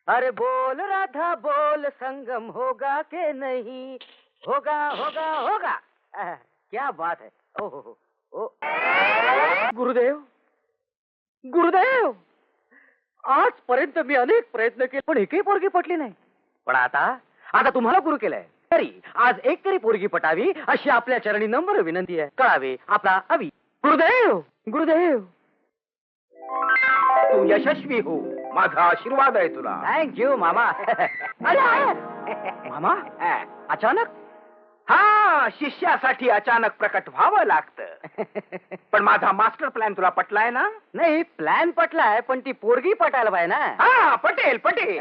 अरे बोल राधा बोल, संगम होगा के नहीं? होगा होगा होगा। क्या बात है। ओ हो हो ओ। गुरुदेव गुरुदेव, आजपर्यंत मी अनेक प्रयत्न केले पण एकही पोरगी पटली नाही. पण आता आता तुम्हाला गुरु केलंय तरी आज एक तरी पोरगी पटावी अशी आपल्या चरणी नम्र विनंती आहे. कळावे आपला अवी. गुरुदेव गुरुदेव, तू यशस्वी हो, माझा आशीर्वाद आहे तुला. थँक्यू मामा. अरे मामा, अचानक? हा, शिष्यासाठी अचानक प्रकट व्हावं लागतं. पण माझा मास्टर प्लॅन तुला पटलाय ना? नाही, प्लॅन पटलाय पण ती पोरगी पटायला पाहिजे ना. हा, पटेल पटेल.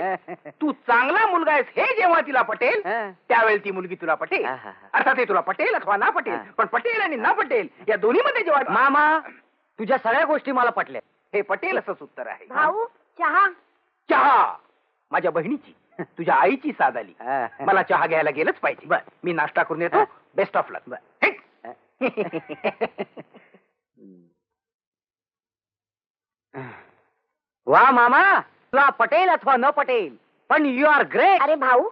तू चांगला मुलगा आहेस हे जेव्हा तिला पटेल त्यावेळी ती मुलगी तुला पटेल. अर्थात हे तुला पटेल अथवा ना पटेल, पण पटेल आणि ना पटेल या दोन्ही मध्ये जेव्हा मामा, तुझ्या सगळ्या गोष्टी मला पटल्या. हे पटेल असंच उत्तर आहे. भाऊ चहा. चहा माझ्या बहिणीची, तुझ्या आईची साथ आली. मला चहा घ्यायला गेलंच पाहिजे. बर, मी नाश्ता करून येतो. बेस्ट ऑफ लक. वा मामा, तुला पटेल अथवा न पटेल पण यू आर ग्रेट. अरे भाऊ,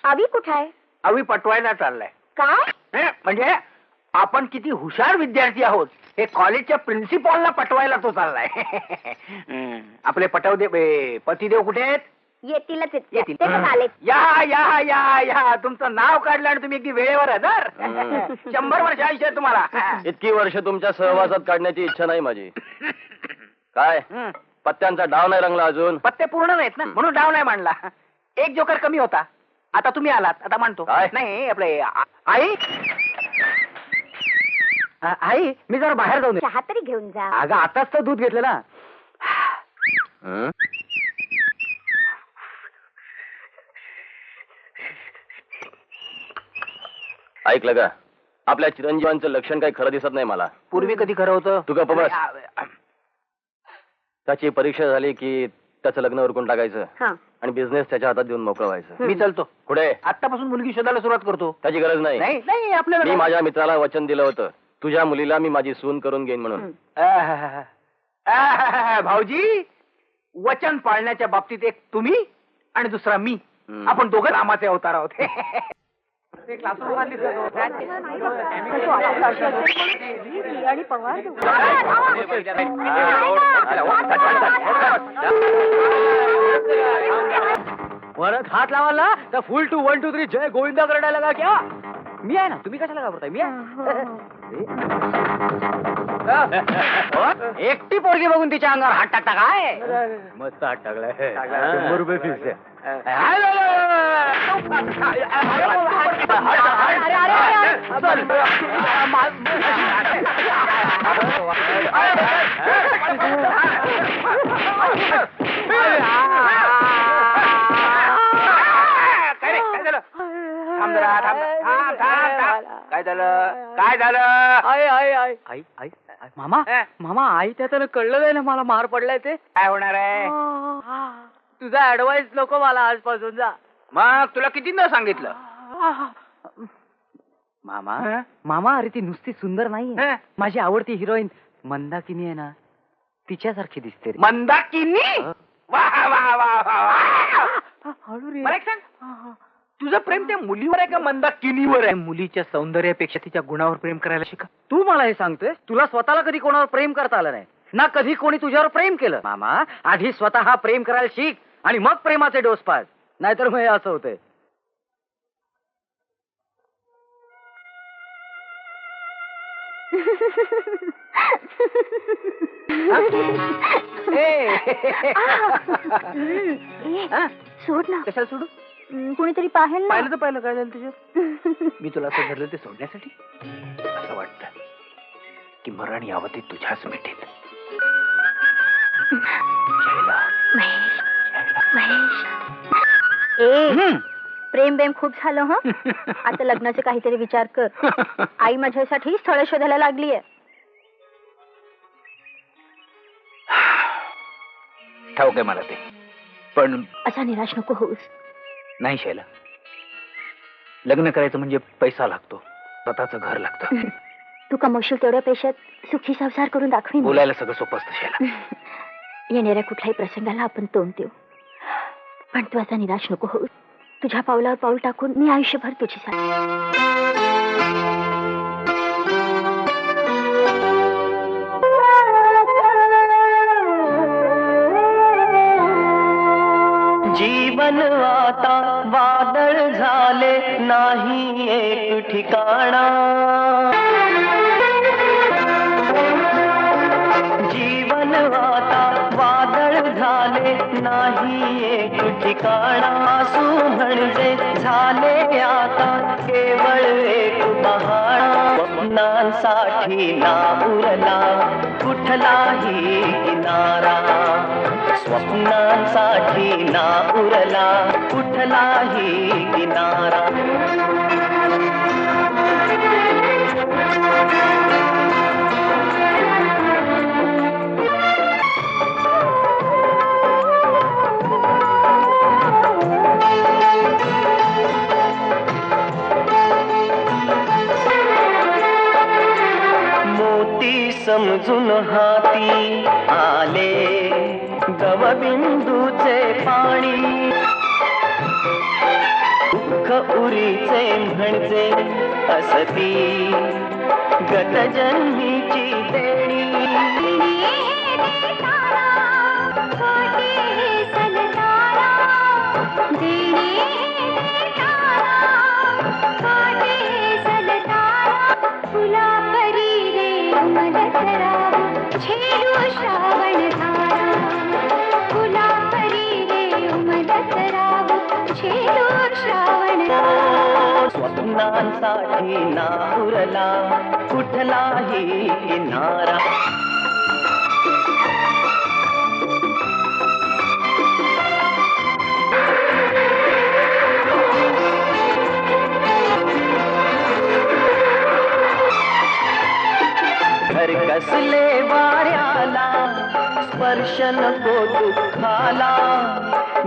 अवी कुठे आहे? अवी पटवायला चाललाय. काय? म्हणजे आपण किती हुशार विद्यार्थी आहोत हे कॉलेजच्या प्रिन्सिपॉलला पटवायला तो चाललाय. आपले पतिदेव कुठे आहेत? येतीलच येतील. ते पण आले. या या या या, तुमचं नाव काढलं आणि तुम्ही अगदी वेळेवर हजर. 100 वर्ष आयुष्य आहे तुम्हाला. इतकी वर्ष तुमच्या सहवासात काढण्याची इच्छा नाही माझी. काय पत्त्यांचा डाव नाही रंगला अजून? पत्ते पूर्ण नाहीत ना, म्हणून डाव नाही मांडला. एक जोकर कमी होता. आता तुम्ही आलात, आता मांडतो. काय? नाही, आपले आई. आई, मी जरा बाहेर जाऊन चहा तरी घेऊन जा. अगं आताच तर दूध घेतलं ना. हं? ऐकलं का? आपल्या चिरंजीवांचं लक्षण काही खरं दिसत नाही मला. पूर्वी कधी खरं होतं? तू गप्प बस. त्याची परीक्षा झाली की त्याचं लग्न उरकून टाकायचं हा. आणि बिझनेस त्याच्या हातात देऊन मोकळं व्हायचं. मी चलतो. पुढे आतापासून मुलगी शोधायला सुरुवात करतो. त्याची गरज नाही. नाही नाही, आपल्याला मी माझ्या मित्राला वचन दिलं होतं, तुझ्या मुलीला मी माझी सून करून घेईन म्हणून. भाऊजी, वचन पाळण्याच्या बाबतीत एक तुम्ही आणि दुसरा मी, आपण दोघं रामाचे अवतार आहोत. आणि पवार परत हात लावायला तर फुल टू 1 2 3 जय गोविंदा करडायला लगा क्या? मी आहे ना, तुम्ही कशाला घाबरताय? मी आहे. एकटी पोरगी बघून तिच्या अंगावर हात टाकता काय? मस्त हात टाकलाय. 100 रुपये फिक्स आहे. काय झालं? काय झालं? आई आई आई आई आई मामा, मामा, आई त्याचं कळलं नाही ना मला मार पडलाय ते. काय होणार आहे? तुझा ऍडवाइस नको मला आजपासून. जा. मग तुला किती न सांगितलं? मामा, मामा, अरे ती नुसती सुंदर नाही, माझी आवडती हिरोईन मंदाकिनी आहे ना, तिच्यासारखी दिसते रे. मंदाकिनी? वा वा वा वा. हळू रे. मला एक सांग, तुझं प्रेम त्या मुलीवर आहे का मंदाकिनीवर आहे? मुलीच्या सौंदर्यापेक्षा तिच्या गुणावर प्रेम करायला शिका. तू मला हे सांगतोय? तुला स्वतःला कधी कोणावर प्रेम करता आलं नाही ना, कधी कोणी तुझ्यावर प्रेम केलं? मामा, आधी स्वतः प्रेम करायला शिक आणि मग प्रेमाचे डोस पाज, नाहीतर मग हे असं होतंय. सोड ना. कशाला सोडू? कुणीतरी पाहेल ना. पाहिलं तर पाहिलं. काय झालं तुझ्या? मी तुला असं धरलं ते सोडण्यासाठी? असं वाटतं की मरण यावं ते तुझ्याच मिठीत. महेश, महेश. ए, प्रेम बेम खूप झालं हं. आता लग्नाचे काहीतरी विचार कर. आई माझ्यासाठी स्थळ शोधायला लागलीये. ठाऊक आहे मला ते, पण असा निराश नको होऊस. नाही शैला, लग्न करायचं म्हणजे पैसा लागतो, स्वतःचं घर लागतं. तू कमवशील तेवढ्या पैशात सुखी संसार करून दाखवीन. बोलायला सगळं सोपं असतं शैला. येणाऱ्या कुठल्याही प्रसंगाला आपण तोंड देऊ, पण तू आता निराश नको हो. तुझ्या पावलावर पाऊल टाकून मी आयुष्यभर तुझी साथ. जीवन आता वादळ झाले नाही एक ठिकाणा. जीवन आता वादळ झाले नाही एक ठिकाणा. आसू म्हणजे झाले आता केवळ एक बहाणा. स्वप्नांसाठी ना उरला कुठलाही किनारा. स्वप्नांसाठी ना उरला कुठलाही किनारा. मोती समजून हाती आले गवबिंदूचे पाणी. दुःख उरीचे म्हणजे असती गतजन्मीची देणी. स्वप्नांसाठी ना उरला कुठलाही किनारा. घर कसले वाऱ्याला स्पर्श नको दुःखाला.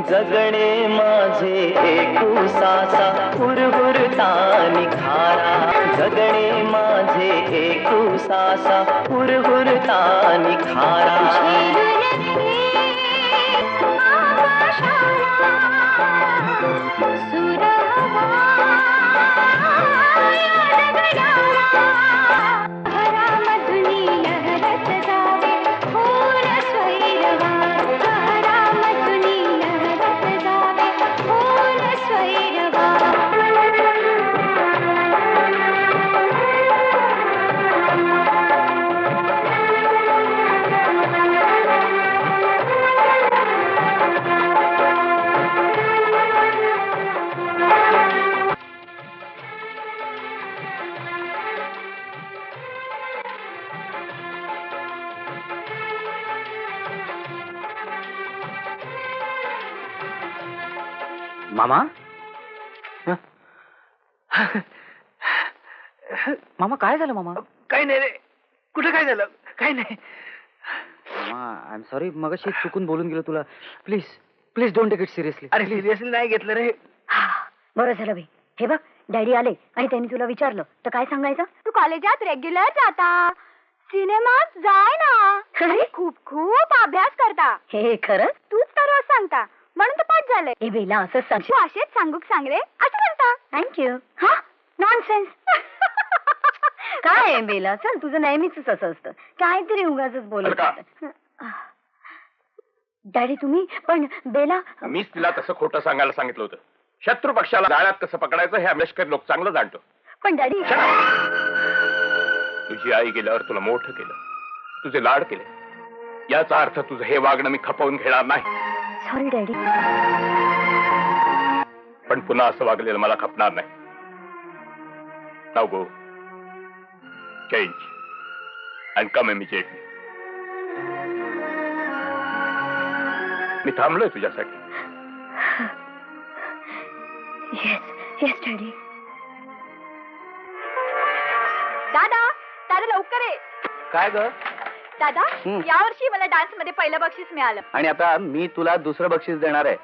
जगणे माझे एकुसासा हुरहुरता निखारा. जगणे माझे एकुसासा हुरहुरता निखारा. मामा मामा काय झालं मामा? काही नाही रे. कुठं काय झालं? काही नाही. मामा आय एम सॉरी, मगाशी चुकून बोलून गेलो तुला. Please please don't take it seriously. अरे सिरियसली नाही घेतलं रे. बरं झालं बाई. हे बघ, डॅडी आले आणि त्यांनी तुला विचारलं तर काय सांगायचं? तू कॉलेजात रेग्युलर जाता, सिनेमात जाय ना, खूप खूप अभ्यास करता. हे खरं? तूच तर रोज सांगता म्हणून तर पाठ झालंय. हे बेला असं सांग. तू असेच सांगूक सांग रे असं म्हणता. थँक्यू. हा नॉनसेन्स. काय बेला, चल तुझं नेहमीच असं असतं, काहीतरी उगाच बोलत. डॅडी तुम्ही पण बेला. मीच तिला तसं खोटं सांगायला सांगितलं होतं. शत्रू पक्षाला जाळ्यात कसं पकडायचं हे आंबेडकर लोक चांगलं जाणतो. पण डॅडी, तुझी आई गेल्यावर तुला मोठं केलं, तुझे लाड केले. याचा अर्थ तुझं हे वागणं मी खपवून घेणार नाही. Sorry daddy. पण पुन्हा असं वागलेलं मला खपणार नाही. Now go, change and come immediately. मी थांबलोय तुझ्यासाठी. Yes yes daddy. दादा दादा लवकर ये. काय ग? दादा यावर्षी मला डान्स मध्ये पहिलं बक्षीस मिळालं. आणि आता मी तुला दुसरं बक्षीस देणार आहे.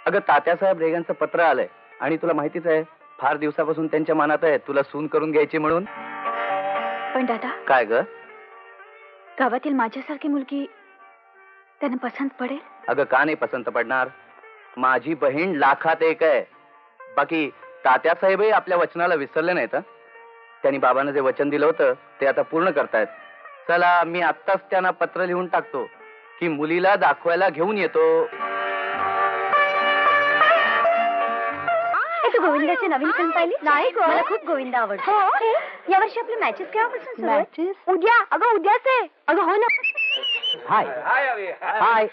अगं तात्यासाहेब रेगांचं पत्र आलंय आणि तुला माहितीच आहे फार दिवसापासून त्यांच्या मनात आहे तुला सून करून घ्यायची म्हणून. पण दादा, काय ग? गावातील माझ्यासारखी मुलगी त्यांना पसंत पडेल? अगं का नाही पसंत पडणार? माझी बहीण लाखात एक आहे. बाकी तात्यासाहेबही आपल्या वचनाला विसरले नाहीत हं. त्यांनी बाबांना जे वचन दिलं होतं ते आता पूर्ण करतायत. चला, मी आत्ताच त्यांना पत्र लिहून टाकतो की मुलीला दाखवायला घेऊन येतो. तू गोविंदाची नवीन फिल्म पाहिली? नाही, मला खूप गोविंदा आवडतो. यावर्षी आपले मॅचेस केव्हापासून सुरू आहेत? उद्या. अगं उद्याच आहे. अगं हो ना. हाय हाय अवी. हाय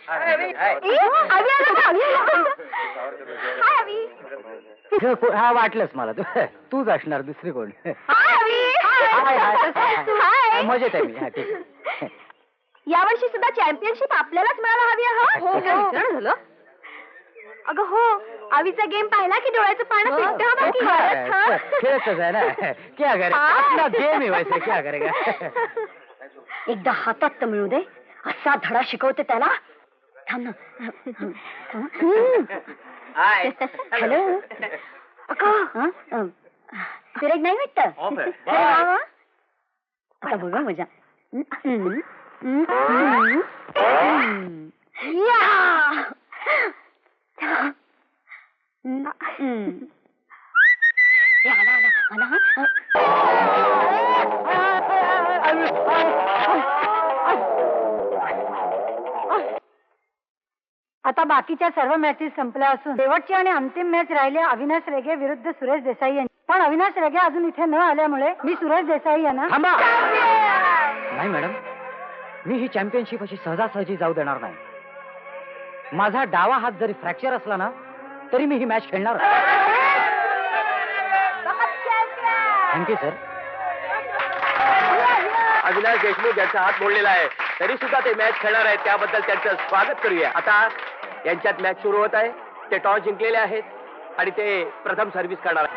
हा वाटलंच मला. तूच असणार, दुसरी कोण? हाय हाय मजेत आहे मी. हा ठीक आहे. यावर्षी सुद्धा चॅम्पियनशिप आपल्यालाच मिळायला हवी. झालं. अगं हो, आवीचा गेम पाहिला की डोळ्याचं पाणी फिरतं. खेळतच आहे ना. क्या करे, आपला गेम आहे वैसे. क्या करेगा. एकदा हातात तर मिळू दे. असा धडा शिकवते त्याला. थांब ना. हॅलो अक्का, सुरेख नाही वाटत. आता बघा मजा. आता बाकीच्या सर्व मॅचेस संपल्या असून शेवटची आणि अंतिम मॅच राहिली अविनाश रेगे विरुद्ध सुरेश देसाई यांची. पण अविनाश रेगे अजून इथे न आल्यामुळे मी सुरेश देसाई यांना. थांबा. नाही मॅडम, मी ही चॅम्पियनशिप अशी सहजासहजी जाऊ देणार नाही. माझा डावा हात जरी फ्रॅक्चर असला ना तरी मी ही मॅच खेळणार. Thank you sir. अविनाश देशमुख यांचा हात मोडलेला आहे, तरी सुद्धा ते मॅच खेळणार आहेत. त्याबद्दल त्यांचं स्वागत करूया. आता यांच्यात मॅच सुरू होत आहे. ते टॉस जिंकलेले आहेत आणि ते प्रथम सर्व्हिस करणार आहेत.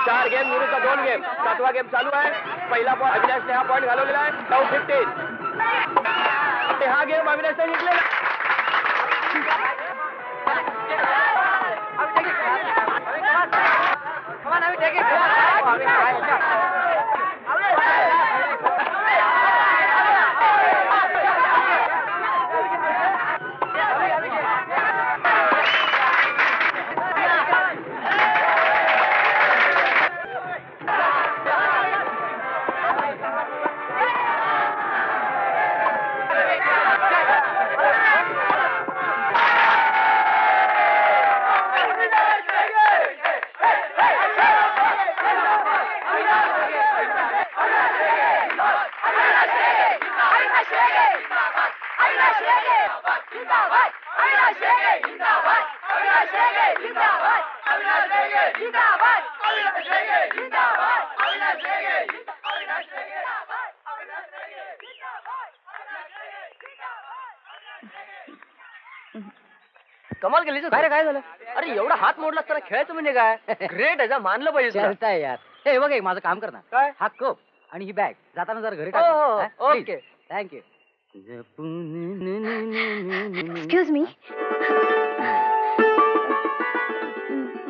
चार गेम विरुद्ध 2 गेम. 7वा गेम चालू आहे. पहिला पॉईंट अविनाशने हा पॉईंट घालवलेला आहे. 9-15. हा गेम अविनाशने जिंकलेला. कमाल केली. काय झालं? अरे एवढा हात मोडला तर खेळायचं म्हणजे काय? ग्रेट आहे, मानलं पाहिजे. खेळताय यार. हे बघ, एक माझं काम कर ना. काय? हा कप आणि ही बॅग जाताना जरा घरी हो, टाक. ओके. थँक्यू. Excuse me.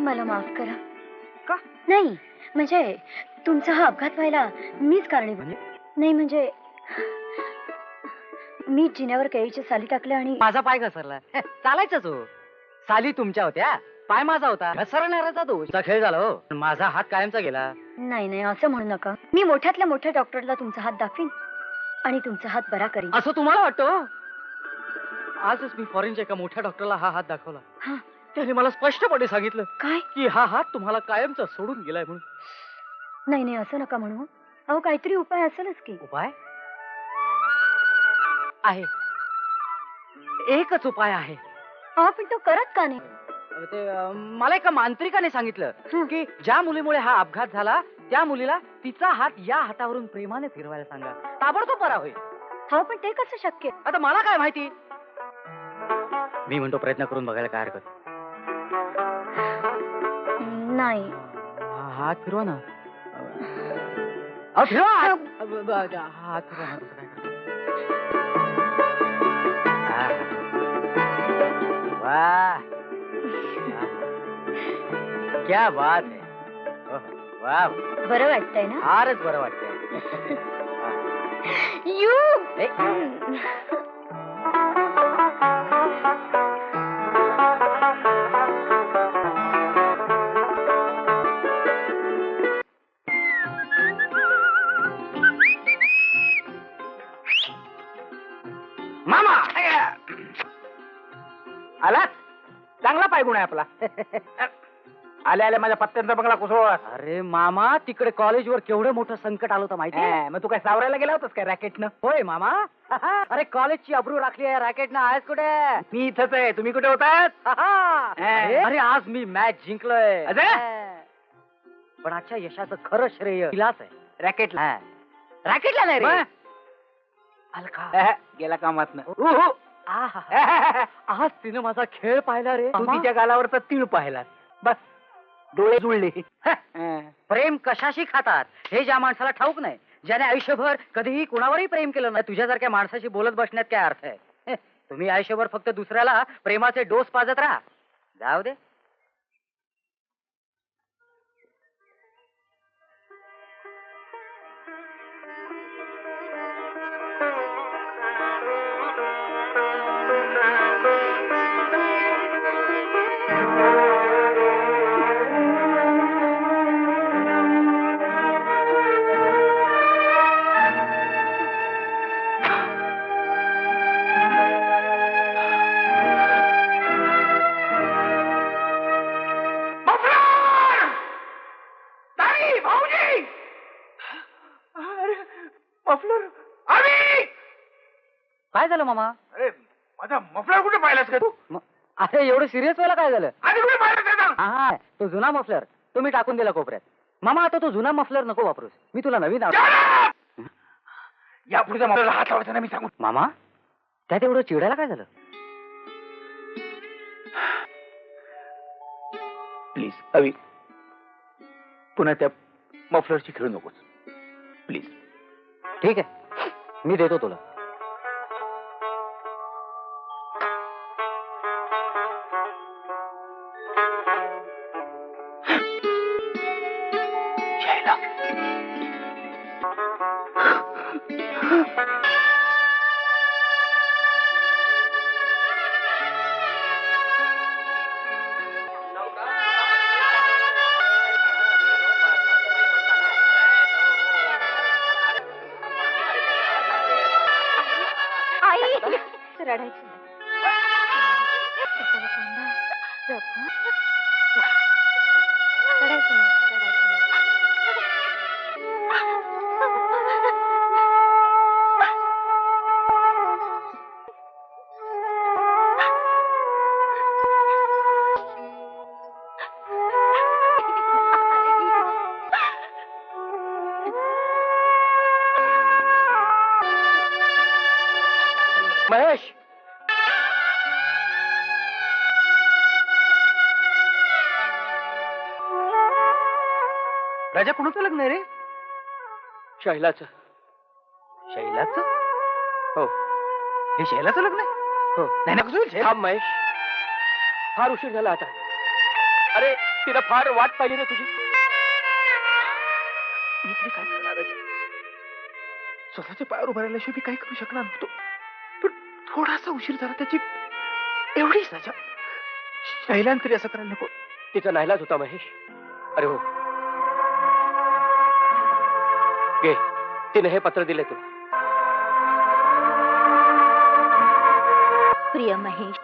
मला माफ करा. का? नाही म्हणजे तुमचा हा अपघात व्हायला मीच कारणीभूत. नाही म्हणजे मी जिन्यावर केळीची साली टाकले आणि माझा पाय घसरला. चालायचंच हो. साली तुमच्या होत्या, पाय माझा होता. घसरणाराचा दोष. खेळ झाला हो. पण माझा हात कायमचा गेला. नाही नाही असं म्हणू नका. मी मोठ्यातल्या मोठ्या डॉक्टरला तुमचा हात दाखवीन आणि तुमचा हात बरा करीन. असं तुम्हाला वाटतं? आजच मी फॉरेनच्या एका मोठ्या डॉक्टरला हा हात दाखवला. हा. त्याने मला स्पष्टपणे सांगितलं काय? की हा हात तुम्हाला कायमचा सोडून गेलाय म्हणून. नाही नाही असं नका म्हणू. अहो काहीतरी उपाय असेलच की. उपाय आहे. एकच उपाय आहे. अहो पण तो करत का नाही? ते मला एका मांत्रिकाने सांगितलं की ज्या मुलीमुळे हा अपघात झाला त्या मुलीला तिचा हात या हातावरून प्रेमाने फिरवायला सांगा. ताबडतोब बरा होईल. हो पण ते कसं शक्य? आता मला काय माहिती. मी म्हणतो प्रयत्न करून बघायला काय हरकत. नाही. हात फिरवा ना. फिरवा हात फिरवा ना. वा क्या बात है. वा, बरं वाटतंय ना? फारच बरं वाटतंय. यू ए, मामा आलात. चांगला पायगुण आहे आपला. आले आले माझ्या पत्त्यांचा बंगला कोसळला. अरे मामा, तिकडे कॉलेजवर केवढं मोठं संकट आलं होतं माहिती? मग तू काय सावरायला गेला होतास काय रॅकेटनं? होय मामा. अरे कॉलेजची अब्रू राखली आहे रॅकेटनं. आहेस कुठे? मी इथंच आहे. तुम्ही कुठे होतात? अरे आज मी मॅच जिंकलोय. असं? पण आजच्या यशाचं खरं श्रेय तिलाच आहे. रॅकेटला. रॅकेटला नाही रे. मग? अलका गेला कामातनं. आज तिने माझा खेळ पाहिला रे. तू तिच्या गालावरचा तीळ पाहिला. बस डोळे जुळले. प्रेम कशाशी खातात हे ज्या माणसाला ठाऊक नाही, ज्याने आयुष्यभर कधीही कुणावरही प्रेम केलं नाही, तुझ्यासारख्या माणसाशी बोलत बसण्यात काय अर्थ आहे? तुम्ही आयुष्यभर फक्त दुसऱ्याला प्रेमाचे डोस पाजत राहा. जाऊ दे. काय झालं मामा? अरे माझा मफलर कुठे पाहिलास का तू? अरे एवढं सिरियस व्हायला काय झालं? आधी कुठे पाहिलास? हा, तो जुना मफलर तुम्ही टाकून दिला कोपऱ्यात. मामा आता तो जुना मफलर नको वापरूस. मी तुला नवीन या पुढच्या मफलरला हात लावायचा ना मी सांगू. मामा, त्यात एवढं चिडायला काय झालं? प्लीज अवी, पुन्हा त्या मफलरची खेळू नकोस प्लीज. ठीक आहे, मी देतो तुला. रडायचं महेश, राजा कोणाचं लग्न आहे रे? शैलाचं. शैलाचं? हो, हे शैलाचं लग्न आहे? हो. नाही ना, कसं होईल? थांब महेश, फार उशीर झाला आता. अरे तिला फार वाट पाहिली रे तुझी. मी तरी काय करणार आहे? स्वतःच्या पायावर उभं राहिल्याशिवाय मी काय करू शकणार नव्हतो. पण थोडासा उशीर झाला त्याची एवढी सजा. शैलान तरी असं करायला नको. तिचा नाईलाज होता महेश. अरे हो, घे, तिने हे पत्र दिले तुला. प्रिय महेश,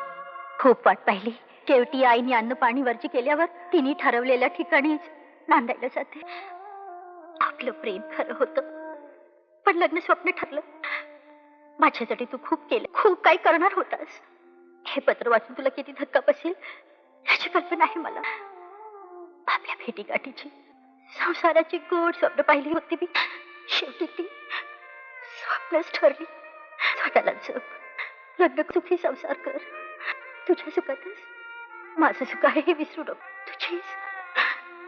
खूप वाट पाहिली. शेवटी आईने अन्न पाणी वरची केल्यावर तिने ठरवलेल्या ठिकाणीच नांदायला जाते. आपलं प्रेम खरं होतं, पण लग्न स्वप्न ठरलं. माझ्यासाठी तू खूप केलं, खूप काही करणार होतास. हे पत्र वाचून तुला किती धक्का बसेल याची कल्पना आहे मला. आपल्या भेटीगाठीची, संसाराची गोड स्वप्न पाहिली होती मी. शेवटी ती स्वप्नच ठरली. स्वतःला जप, लग्न सुखी संसार कर. तुझ्या सुखातच माझं सुख आहे हे विसरू नको. तुझीच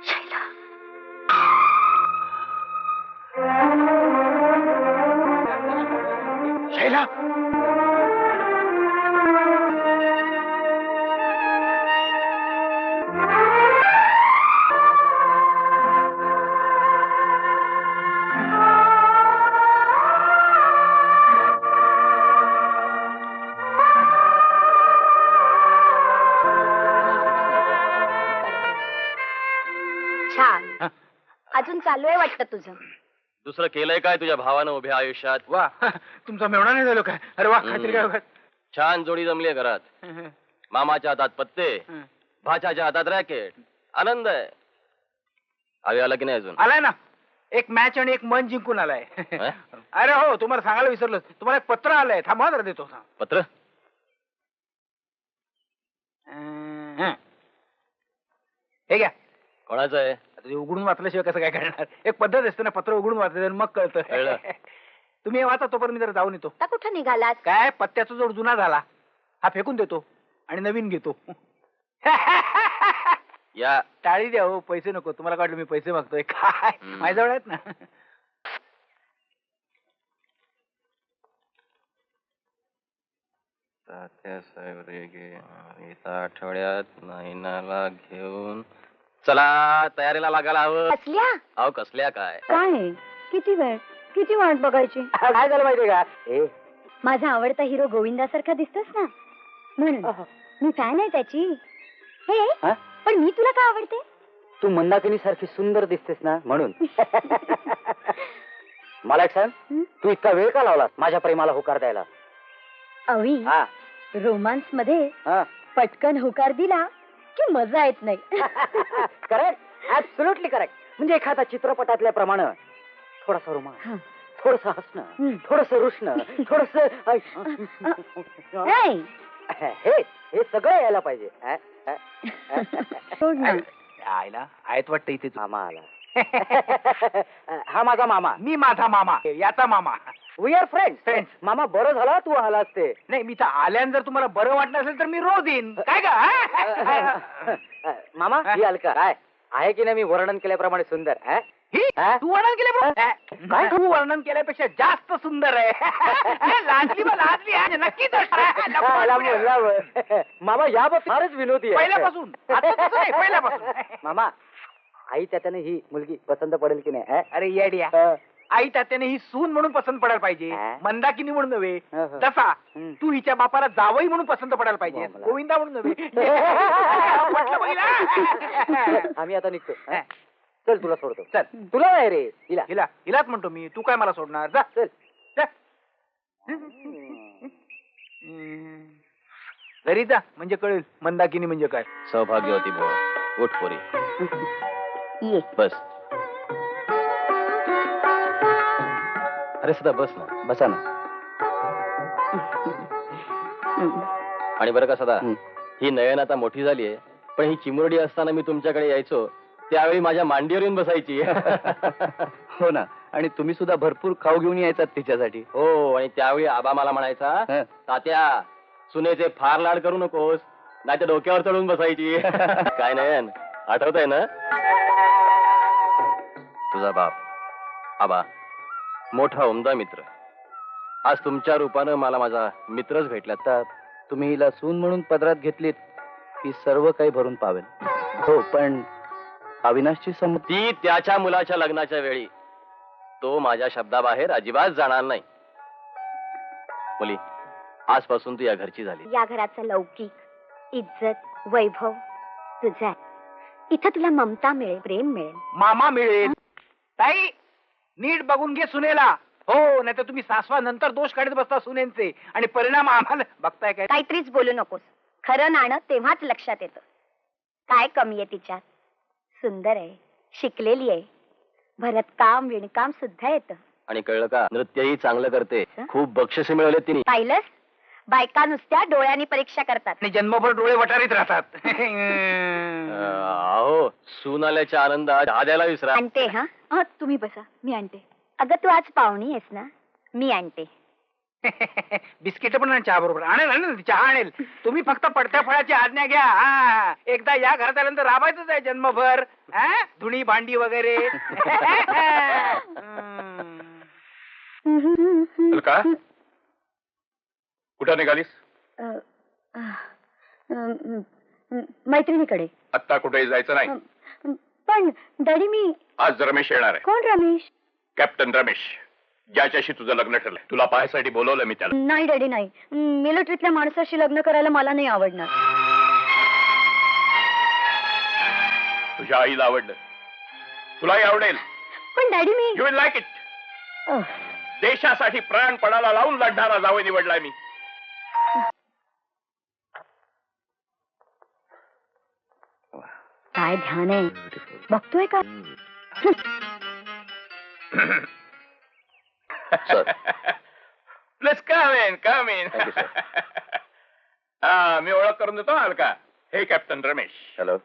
शैला. शैला, अजून चालू आहे वाटतं तुझं. दुसरं केलंय काय तुझ्या भावानं उभ्या आयुष्यात? वा तुमचा मेवणा नाही झालो काय? अरे वा काहीतरी काय बघा. छान जोडी जमली आहे घरात. मामाच्या हातात पत्ते, भाच्याच्या हातात रॅकेट. आनंद आहे. आवी आला की नाही अजून? आलाय ना, एक मॅच आणि एक मन जिंकून आलाय. अरे हो तुम्हाला सांगायला विसरलो, तुम्हाला एक पत्र आलंय. थांबा जरा देतो. पत्र? हे घ्या. कोणाचं आहे? आता ते उघडून वाचल्याशिवाय कसं काय करणार? एक पद्धत असते ना, पत्र उघडून वाचायचं मग कळतं. कळलं. तुम्ही हे वाचा तोपर्यंत मी जरा जाऊन येतो. आता कुठं निघालात? काय पत्त्याचा जोड जुना झाला, हा फेकून देतो आणि नवीन घेतो. या टाळी द्या हो, पैसे नको. तुम्हाला वाटलं मी पैसे मागतोय काय? माझ्याजवळ आहेत ना. तात्यासाहेब रेगे येत्या आठवड्यात नाईनाला घेऊन चला तयारीला लागायला हवं. असल्या अहो कसल्या काय? काय किती वेळ किती वाट बघायची? काय झालं माहितीये का? हे माझा आवडता हिरो गोविंदासारखा दिसतोस ना, म्हणून मी फॅन आहे त्याची. हे हा? पण मी तुला का आवडते? तू मंदाकिनी सारखी सुंदर दिसतेस ना म्हणून. मला एक सांग, तू इतका वेळ का लावला माझ्या प्रेमाला होकार द्यायला? अवी, हा रोमांस मध्ये हा पटकन होकार दिला की मजा येत नाही. Correct, absolutely correct. म्हणजे एखादा चित्रपटातल्या प्रमाणे थोडासा रोमांस, थोडस हसणं, थोडस रुसणं, थोडस नाही. हे सगळं यायला पाहिजे. सोड ना. आयला आहेत वाटतं इथे. मामा आला. हा माझा मामा. मी माझा मामा, याचा मामा. We are friends. मामा बरं झाला तू आलास ते. नाही मी तर आल्यान जर तुम्हाला बरं वाटलं असेल तर मी रोज येईन. काय का? मामा ही अलका काय आहे की नाही मी वर्णन केल्याप्रमाणे सुंदर? तू वर्णन केलं काय? तू वर्णन केल्यापेक्षा जास्त सुंदर आहे. लाजली बा, लाजली आहे. नक्कीच मामा या बाबतीत फारच विनोदी आहे. पहिल्यापासून आता तसं नाही, पहिल्यापासून. मामा आई त्याने ही मुलगी पसंत पडेल की नाही? अरे येड्या, आई तात्याने ही सून म्हणून पसंत पडायला पाहिजे, मंदाकिनी म्हणून नव्हे. तसा तू हिच्या बापाला जावई म्हणून पसंत पडायला पाहिजे, गोविंदा म्हणून नव्हे. आम्ही आता निघतो. चल तुला सोडतो. चल. तुला नाही रे, हिला. हिलाच म्हणतो मी. तू काय मला सोडणार? जा चल. घरी जा म्हणजे कळेल मंदाकिनी म्हणजे काय. सौभाग्यवती भाऊ उठ पोरी. ये. बस. अरे सदा बस ना. बसा ना. आणि बरं का सदा, ही नयन आता मोठी झालीये, पण ही चिमुरडी असताना मी तुमच्याकडे यायचो त्यावेळी माझ्या मांडीवर येऊन बसायची. हो ना, आणि तुम्ही सुद्धा भरपूर खाऊ घेऊन यायचात तिच्यासाठी. हो, आणि त्यावेळी आबा मला म्हणायचा, तात्या सुनेचे फार लाड करू नकोस, नाही तर डोक्यावर चढून बसायची. काय नयन, आठवतंय ना? तुझा बाप आबा मोठा उमदा मित्र आज तुमच्या रूपानं मला माझा मित्रच भेटला. आता तुम्ही हिला सून म्हणून पदरात घेतलीत की सर्व काही भरून पावेल. हो, पण अविनाशची ती त्याच्या मुलाच्या लग्नाच्या वेळी तो माझ्या शब्दाबाहेर अजिबात जाणार नाही. मुली, आजपासून तू या घरची झाली. या घराचा लौकिक, इज्जत, वैभव तुझा. इथं तुला ममता मिळेल, प्रेम मिळेल, मामा मिळेल. ताई नीट बघून घे सुनेला. हो, नाही तर तुम्ही सासवा नंतर दोष काढत बसता सुनेंचे आणि परिणाम आम्हाला बघताय काय. काहीतरीच बोलू नकोस. खरं नाणं तेव्हाच लक्षात येतं. काय कमी आहे तिच्यात? सुंदर आहे, शिकलेली आहे, भरतकाम विणकाम सुद्धा येतं. आणि कळलं का, नृत्यही चांगलं करते. खूप बक्षिसे मिळवले तिने. पाहिलंस, बायका नुसत्या डोळ्यांनी परीक्षा करतात आणि जन्मभर डोळे वटारीत राहतात. अहो, सून आल्याच्या आनंदात चहा द्यायला विसरा. आणते. हा तुम्ही बसा, मी आणते. अगं तू आज पाहुणी आहेस ना, मी आणते. बिस्किट पण चहा बरोबर आणेल, चहा आणेल. तुम्ही फक्त पडत्या फळाची आज्ञा घ्या. हा, एकदा या घरात आल्यानंतर राबायचंच आहे जन्मभर. धुणी भांडी वगैरे. का कुठं निघालीस? मैत्रिणीकडे. आत्ता कुठेही जायचं नाही. पण डॅडी मी. आज रमेश येणार आहे. कोण रमेश? कॅप्टन रमेश, ज्याच्याशी तुझं लग्न ठरलंय. तुला पाहायसाठी बोलवलं मी त्याला. नाही डॅडी नाही, मिलिटरीतल्या माणसाशी लग्न करायला मला नाही आवडणार. तुझ्या आईला आवडलं तुलाही आवडेल. पण daddy me you will like it. देशासाठी प्राण पणाला लावून लढणारा जावई निवडलाय मी. काय ध्यान आहे, बघतोय का? Please come in. हा, मी ओळख करून देतो अलका. हे कॅप्टन रमेश. हॅलो.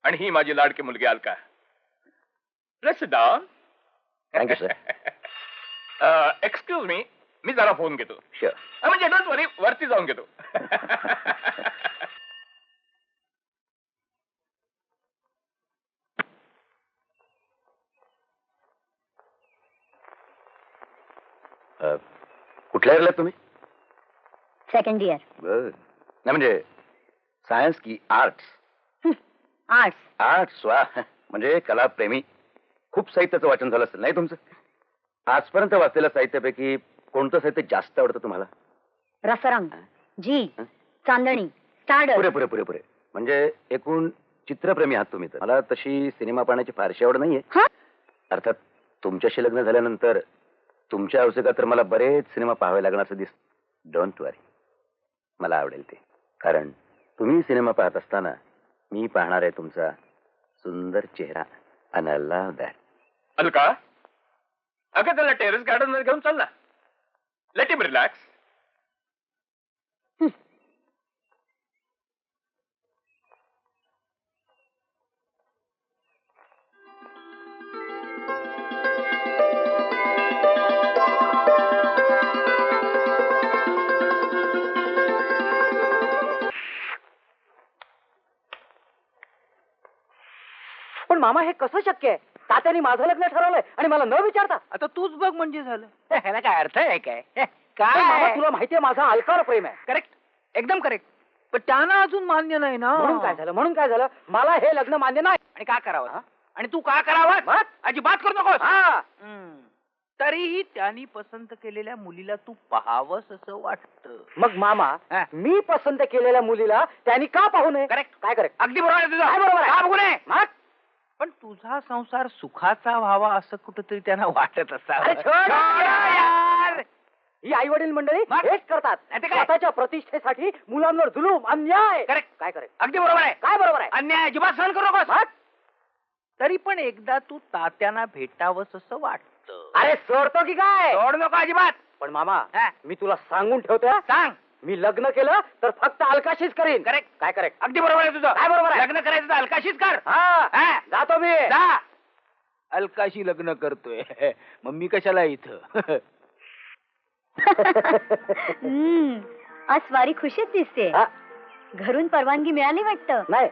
आणि ही माझी लाडकी मुलगी Alka. Please sit down. Thank you sir. Excuse me जरा फोन घेतो. शुअर. म्हणजे डोंट वरी, वरती जाऊन घेतो. कुठल्या इयरला तुम्ही? Second year. नाही म्हणजे सायन्स की आर्ट्स? आर्ट्स. आर्ट्स. वा. म्हणजे कलाप्रेमी. खूप साहित्याचं वाचन झालं असेल नाही तुमचं? आजपर्यंत वाचलेल्या साहित्यापैकी कोणतं साहित्य जास्त आवडतं तुम्हाला? रसरंग, जी, चांदणी, स्टार्डस्ट. पुरे पुरे पुरे पुरे. म्हणजे एकूण चित्रप्रेमी आहात तुम्ही तर. मला तशी सिनेमा पाहण्याची फारशी आवड नाहीये. अर्थात तुमच्याशी लग्न झाल्यानंतर तुमच्या हौसेका तर मला बरेच सिनेमा पाहावे लागणार असं दिसत. डोंट वरी, मला आवडेल ते. कारण तुम्ही सिनेमा पाहत असताना मी पाहणार आहे तुमचा सुंदर चेहरा. And I love that. Alka, अगं त्याला टेरेस गार्डन मध्ये घेऊन चालला. Let him relax. पण मामा हे कसं शक्य आहे? तात्याने माझं लग्न ठरवलंय आणि मला न विचारता. आता तूच बघ म्हणजे झालं. ह्याला काय अर्थ आहे काय? काय मामा, काय तुला माहितीये माझा अलकावर प्रेम आहे. करेक्ट, एकदम करेक्ट. पण त्यांना अजून मान्य नाही ना. म्हणून काय झालं? मला हे लग्न मान्य नाही. आणि का करावं? आणि तू का करावं? अजिबात करू नकोस. तरीही त्यांनी पसंत केलेल्या मुलीला तू पाहावंस असं वाटतं. मग मामा, मी पसंत केलेल्या मुलीला त्यांनी का पाहू नये? करेक्ट. काय करेक्ट? अगदी बरोबर आहे तुझं. काय बरोबर आहे? का बघू नये? मग? पण तुझा संसार सुखाचा व्हावा असं कुठंतरी त्यांना वाटत अरे छोड यार. ही आई वडील मंडळी मग? हेच करतात. नाही ते काय? स्वतःच्या प्रतिष्ठेसाठी मुलांवर जुलूम, अन्याय. करेक्ट. काय करेक्ट? अगदी बरोबर आहे. काय बरोबर आहे? अन्याय अजिबात सहन करू नकोस. मग? तरी पण एकदा तू तात्यांना भेटावंस असं वाटतं. अरे सोडतो की काय? सोड नको अजिबात. पण मामा, हा. मी तुला सांगून ठेवतोय, सांग. मी लग्न केलं तर फक्त अलकाशीच करीन. करेक्ट. काय करेक्ट? अगदी बरोबर आहे तुझं. काय बरोबर आहे? लग्न करायचं तर अलकाशीच कर. हा, जातो मी. जा. अलकाशी लग्न करतोय मग मी कशाला इथं? आज स्वारी खुशीत दिसते. हा, घरून परवानगी मिळाली वाटतं. नाही,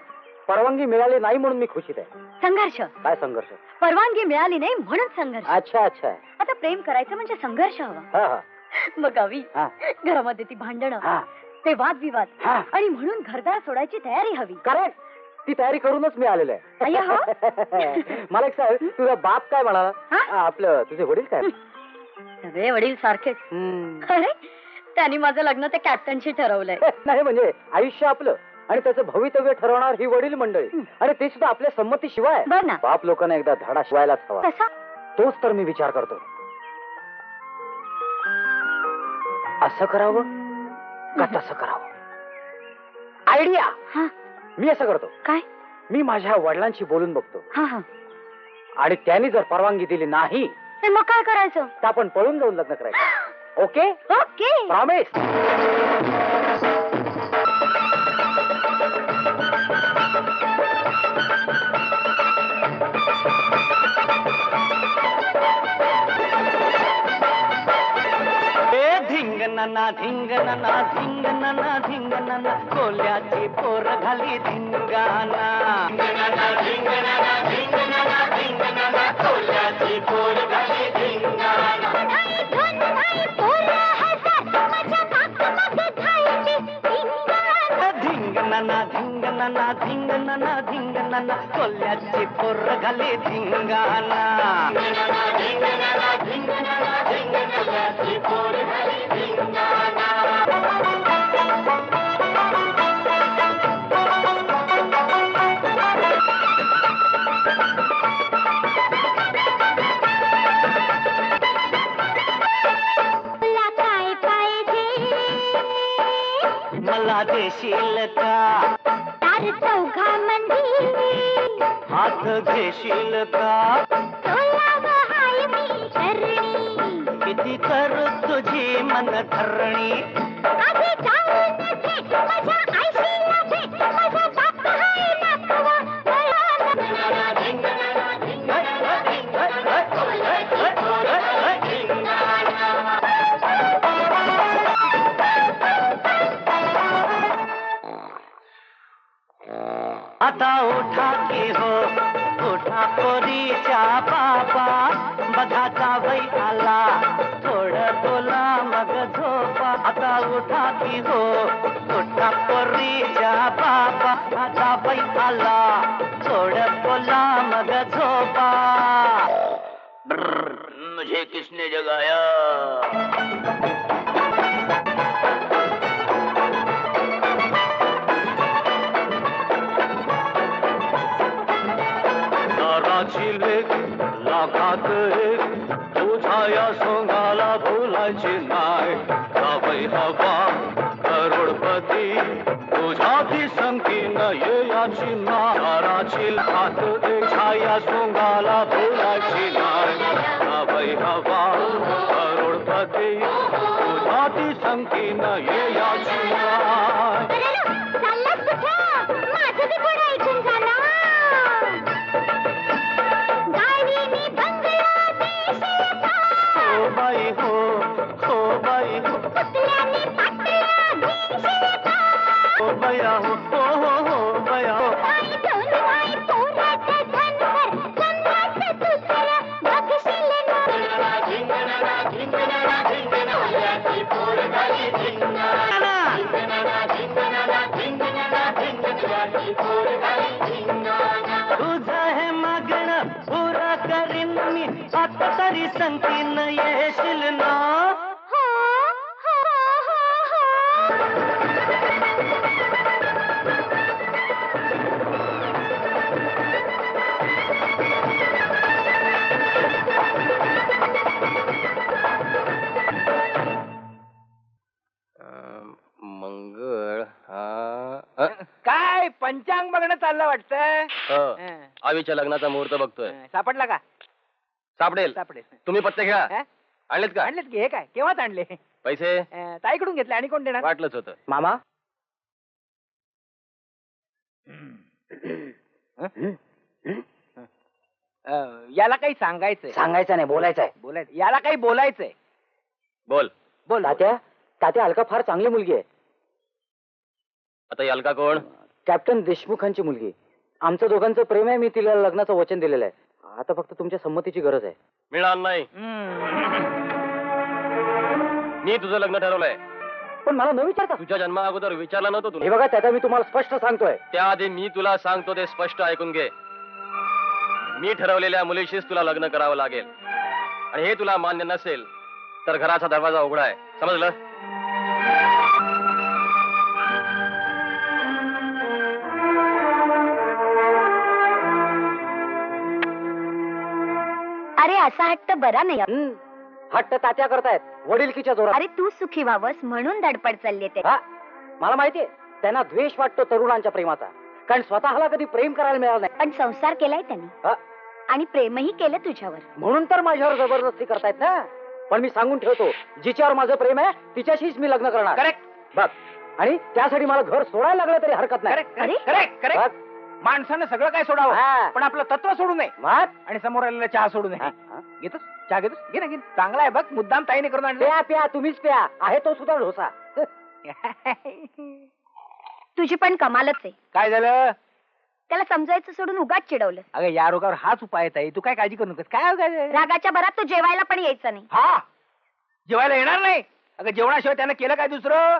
परवानगी मिळाली नाही म्हणून मी खुशीत आहे. संघर्ष. काय संघर्ष? परवानगी मिळाली नाही म्हणून संघर्ष. अच्छा अच्छा. आता प्रेम करायचं म्हणजे संघर्ष हवा. हा हा मग गावी हा. घरामध्ये ती भांडणं, हा. ते वादविवाद, हा. आणि म्हणून घरदार सोडायची तयारी हवी. करेक्ट. ती तयारी करूनच मी आलेलो अय्या हो. आहे. मला एक सांग, तुझा बाप काय म्हणाला? हा? आपलं तुझे वडील काय? सगळे वडील सारखेच. अरे त्यांनी माझं लग्न त्या कॅप्टनशी ठरवलंय. नाही म्हणजे आयुष्य आपलं आणि त्याचं भवितव्य ठरवणार ही वडील मंडळी, आणि ते सुद्धा आपल्या संमतीशिवाय. बर ना. बाप लोकांना एकदा धडा शिवायलाच हवा. कसा? तोच तर मी विचार करतो. असं करावं का तसं करावं? आयडिया. हा. मी असं करतो, काय? मी माझ्या वडिलांशी बोलून बघतो, हा हा. आणि त्यांनी जर परवानगी दिली नाही तर मग काय करायचं? तर आपण पळून जाऊन लग्न करायचं. ओके? ओके. प्रॉमिस. धिंगणना धिंगणना धिंगणना धिंगणना कोल्याची पोर घाली धिंगाणा. कोल्याची पोर घाली धिंगाणा. धिंगणना धिंगणना धिंगणना धिंगणना कोल्याची पोर घाली धिंगाणा. घेशील का तार चौघा मंदी हात घेशील का तोलावं हाय मी शरणी किती करू तुझी मन धरणी आधी जाऊन भेट माझ्या आईशीला भेट माझा बाप हाय नातवा आता उठा की हो उठा पोरीच्या बाबा बघा जावई आला थोडं बोला मग झोपा आता उठा की हो उठा पोरीच्या बाबा बघा जावई आला थोडं बोला मग झोपा मुझे किसने जगाया? ताराची लेख लाखात एक तुझ्या या सोंगाला भुलायची नाही जावई हवा करोडपती तुझ्या ती संगीन ये याची ना ताराची हात एक छाया सोंगाला भुलायची नाही जावई हवा करोडपती तुझ्या ती संगीन ये याची नाही चाललास कुठं माझं बी कोण ऐकून झाला गाडीनी बंगला देशील हो बाई हो बाई हो पुतल्यानी पाटल्या घेशील हो बया हो बया हो आई दोन आई पोराचं धनगर चंद्राचं तुझं बघशील तुझं हे मागणं पुरा करीन मी आता तरी संगीन येशील ना हो मंगळ काय पंचांग बघणं चाललं वाटतं आवीच्या लग्नाचा मुहूर्त बघतोय. सापडला का? सापडेल. सापडेल. तुम्ही पत्ते घ्या. हं? आणलेत का? आणलेत की हे काय केव्हाच आणले पैसे ताईकडून घेतले आणि कोण देणार? वाटलंच होतं. मामा याला काही सांगायचंय. सांगायचं नाही, बोलायचं आहे. बोलायचं याला काही बोलायचंय. बोल. बोल तात्या अलका फार चांगली मुलगी आहे. आता याल का कोण? कॅप्टन देशमुखांची मुलगी. आमचं दोघांचं प्रेम आहे. मी तिला लग्नाचं वचन दिलेलं आहे. आता फक्त तुमच्या संमतीची गरज आहे. मिळणार नाही. मी तुझं लग्न ठरवलंय. पण मला न विचारता तुझ्या जन्मा अगोदर विचारलं नव्हतं हे तुला. बघा त्याचा मी तुम्हाला स्पष्ट सांगतोय. त्याआधी मी तुला सांगतो ते स्पष्ट ऐकून घे. मी ठरवलेल्या मुलीशीच तुला लग्न करावं लागेल आणि हे तुला मान्य नसेल तर घराचा दरवाजा उघडा आहे. समजलं? अरे असा हट्ट बरा नाही. हट्ट तात्या करतायत वडीलकीच्या जोरात. अरे तू सुखी व्हावस म्हणून धडपड चालली ते. हा, मला माहितीये त्यांना द्वेष वाटतो तरुणांच्या प्रेमाचा, कारण स्वतःला कधी प्रेम करायला मिळालं नाही. पण संसार केलाय त्यांनी हा, आणि प्रेमही केलं तुझ्यावर. म्हणून तर माझ्यावर जबरदस्ती करतायत ना. पण मी सांगून ठेवतो, जिच्यावर माझं प्रेम आहे तिच्याशीच मी लग्न करणार. करेक्ट बघ, आणि त्यासाठी मला घर सोडायला लागलं तरी हरकत नाही. Correct correct correct. माणसानं सगळं काय सोडावं हा. पण आपलं तत्व सोडू नये मग? आणि समोर आलेला चहा सोडू नये. हा, हा. घेतोस चहा? घेतोस? घे ना घे. चांगला आहे बघ, मुद्दाम ताईने करून आणलं. प्या प्या, तुम्हीच प्या. आहे तो सुद्धा ढोसा. तुझी पण कमालच आहे. काय झालं? त्याला समजायचं सोडून उगाच चिडवलं. अगं या रोगावर हाच उपाय आहे ताई. तू काय काळजी करू नकोस. काय काय रागाच्या भरात तू जेवायला पण यायचं नाही. हा जेवायला येणार नाही? अगं जेवणाशिवाय त्यानं केलं काय दुसरं?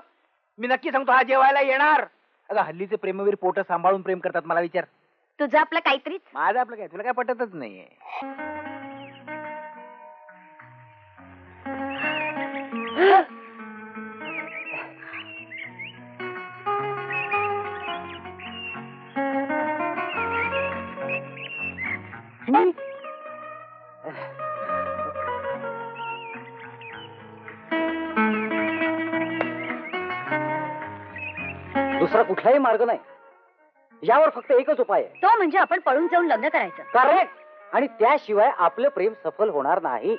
मी नक्की सांगतो, हा जेवायला येणार. अगं हल्लीचे प्रेमवीर पोट सांभाळून प्रेम करतात. मला विचार, तुझं आपलं काहीतरीच. माझं आपलं काय? तुला काय पटतच नाहीये. दुसरा कुठलाही मार्ग नाही. यावर फक्त एकच उपाय आहे. तो म्हणजे आपण पळून जाऊन लग्न करायचं. करेक्ट. आणि त्याशिवाय आपलं प्रेम सफल होणार नाही.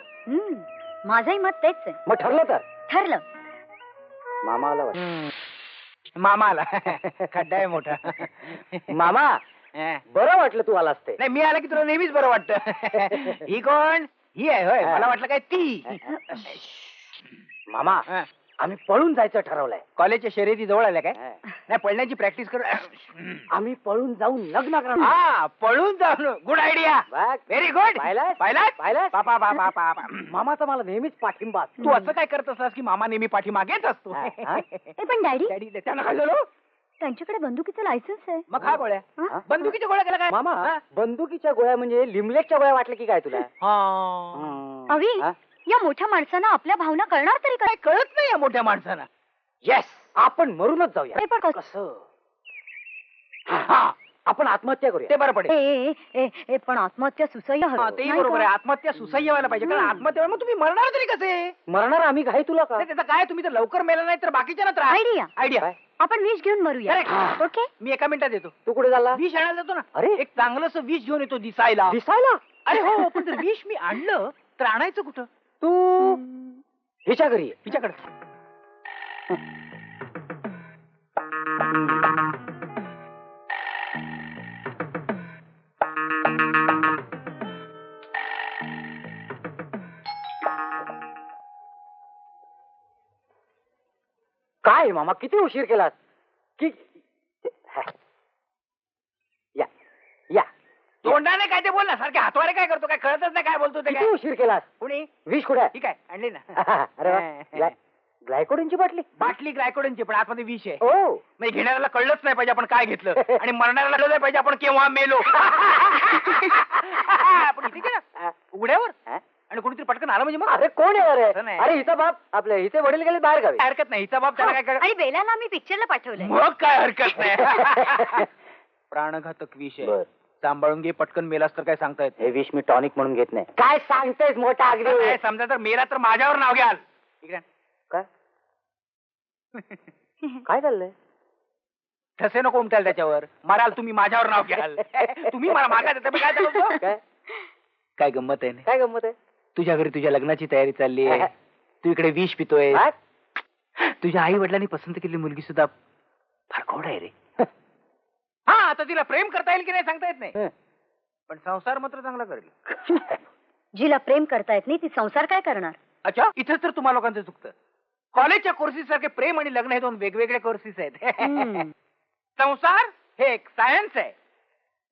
माझंही मत तेच आहे. मग ठरलं तर ठरलं. मामा आला वाटतं. मामा आला. खड्डा आहे मोठा. मामा बरं वाटलं तू आलास ते. नाही, मी आला की तुला नेहमीच बरं वाटतं. ही कोण? ही आहे होय. मला वाटलं काय ती. मामा आम्ही पळून जायचं ठरवलंय. कॉलेजच्या शर्यती जवळ आल्या काय? नाही, पळण्याची प्रॅक्टिस करू. आम्ही पळून जाऊन लग्न करणार. हा, पळून जाऊन. Good idea. Very good. पाहिलाय? पाहिलाय? पाहिलाय? बापा बापा बापा. मामाचा मला नेहमीच पाठिंबा असतो. तू असं काय करत असलास की मामा नेहमी पाठीमागेच असतो. पण डॅडी, डॅडी त्यांना काय झालं? त्यांच्याकडे बंदुकीचं लायसन्स आहे. मग हा गोळ्या. हा? बंदुकीच्या गोळ्या केला काय? मामा बंदुकीच्या गोळ्या म्हणजे लिमलेटच्या गोळ्या वाटल्या की काय तुला? अवी, हा? या मोठ्या माणसांना आपल्या भावना कळणार तरी काय कळत नाही या मोठ्या माणसाला. येस, आपण मरूनच जाऊया. काय? पण कसं? आपण आत्महत्या करूया. ते बरं पडेल. पण आत्महत्या सुसह्य हा, हवी. तेही नाही बरोबर का? आहे. आत्महत्या सुसह्य व्हायला पाहिजे. कारण आत्महत्या मग तुम्ही मरणार तरी कसे? मरणार आम्ही काही तुला का? नाही, त्याचं काय, तुम्ही तर लवकर मेला नाही तर बाकीच्या ना त्रास. आयडिया. आयडिया. आपण विष घेऊन मरूया. Correct. ओके. मी एका मिनिटात येतो. तू कुठे झाला? विष आणायला जातो ना. अरे एक चांगलंस विष घेऊन येतो दिसायला. दिसायला? अरे हो, पण जर विष मी आणलं तर आणायचं कुठं? तू हिच्या घरी ये. तिच्याकडे. काय आहे मामा, किती उशीर केलास? की या या तोंडाने काय ते बोल ना, सारखे हातवारे काय करतो, काय कळतच नाही काय बोलतो ते किती काय. उशीर केलास? कुणी? विष कुठे आहे? ठीक आहे, आणली ना. अरे वा. ग्लायकोडीनची बाटली. बाटली ग्लायकोडनची, पण आतमध्ये विष आहे. ओ नाही, घेणाऱ्याला कळलंच नाही पाहिजे आपण काय घेतलं, आणि मरणाऱ्याला कळलं नाही पाहिजे आपण केव्हा मेलो. आपण इथे गेला उघड्यावर आणि कोणीतरी पटकन आलं म्हणजे मग अरे कोण आहे? असं अरे नाही. अरे हिचा बाप, आपले हिचे वडील गेले बाहेर गावी. काय हरकत नाही, हिचा बाप त्याला काय कळत. आणि बेलाला आम्ही पिक्चरला पाठवलंय. मग काय हरकत नाही. प्राणघातक विष आहे, सांभाळून घे. पटकन मेलास तर काय सांगता येत. हे विष मी टॉनिक म्हणून घेत नाही. काय सांगतेस मोठा अगदी? काय समजा तर मेला तर माझ्यावर नाव घ्याल. इकडे आण. काय काय चाललंय? ठसे नको उमटाल त्याच्यावर. माराल तुम्ही, माझ्यावर नाव घ्याल. तुम्ही मला मागा देता, काय चालू? काय काय गंमत आहे ना. काय गंमत आहे? तुझ्या घरी तुझ्या लग्नाची तयारी चालली आहे. तू इकडे विष पितोय. काय? तुझ्या आई वडिलांनी पसंत केलेली मुलगी सुद्धा फार गोड आहे रे. हा, आता तिला प्रेम करता येईल की नाही सांगता येत नाही, पण संसार मात्र चांगला करेल. जिला प्रेम करता येत नाही ती संसार काय करणार? अच्छा, इथेच तर तुम्हा लोकांचं चुकतं. कॉलेजच्या कोर्सेस सारखे प्रेम आणि लग्न हे दोन वेगवेगळे कोर्सेस आहेत. संसार हे एक सायन्स आहे.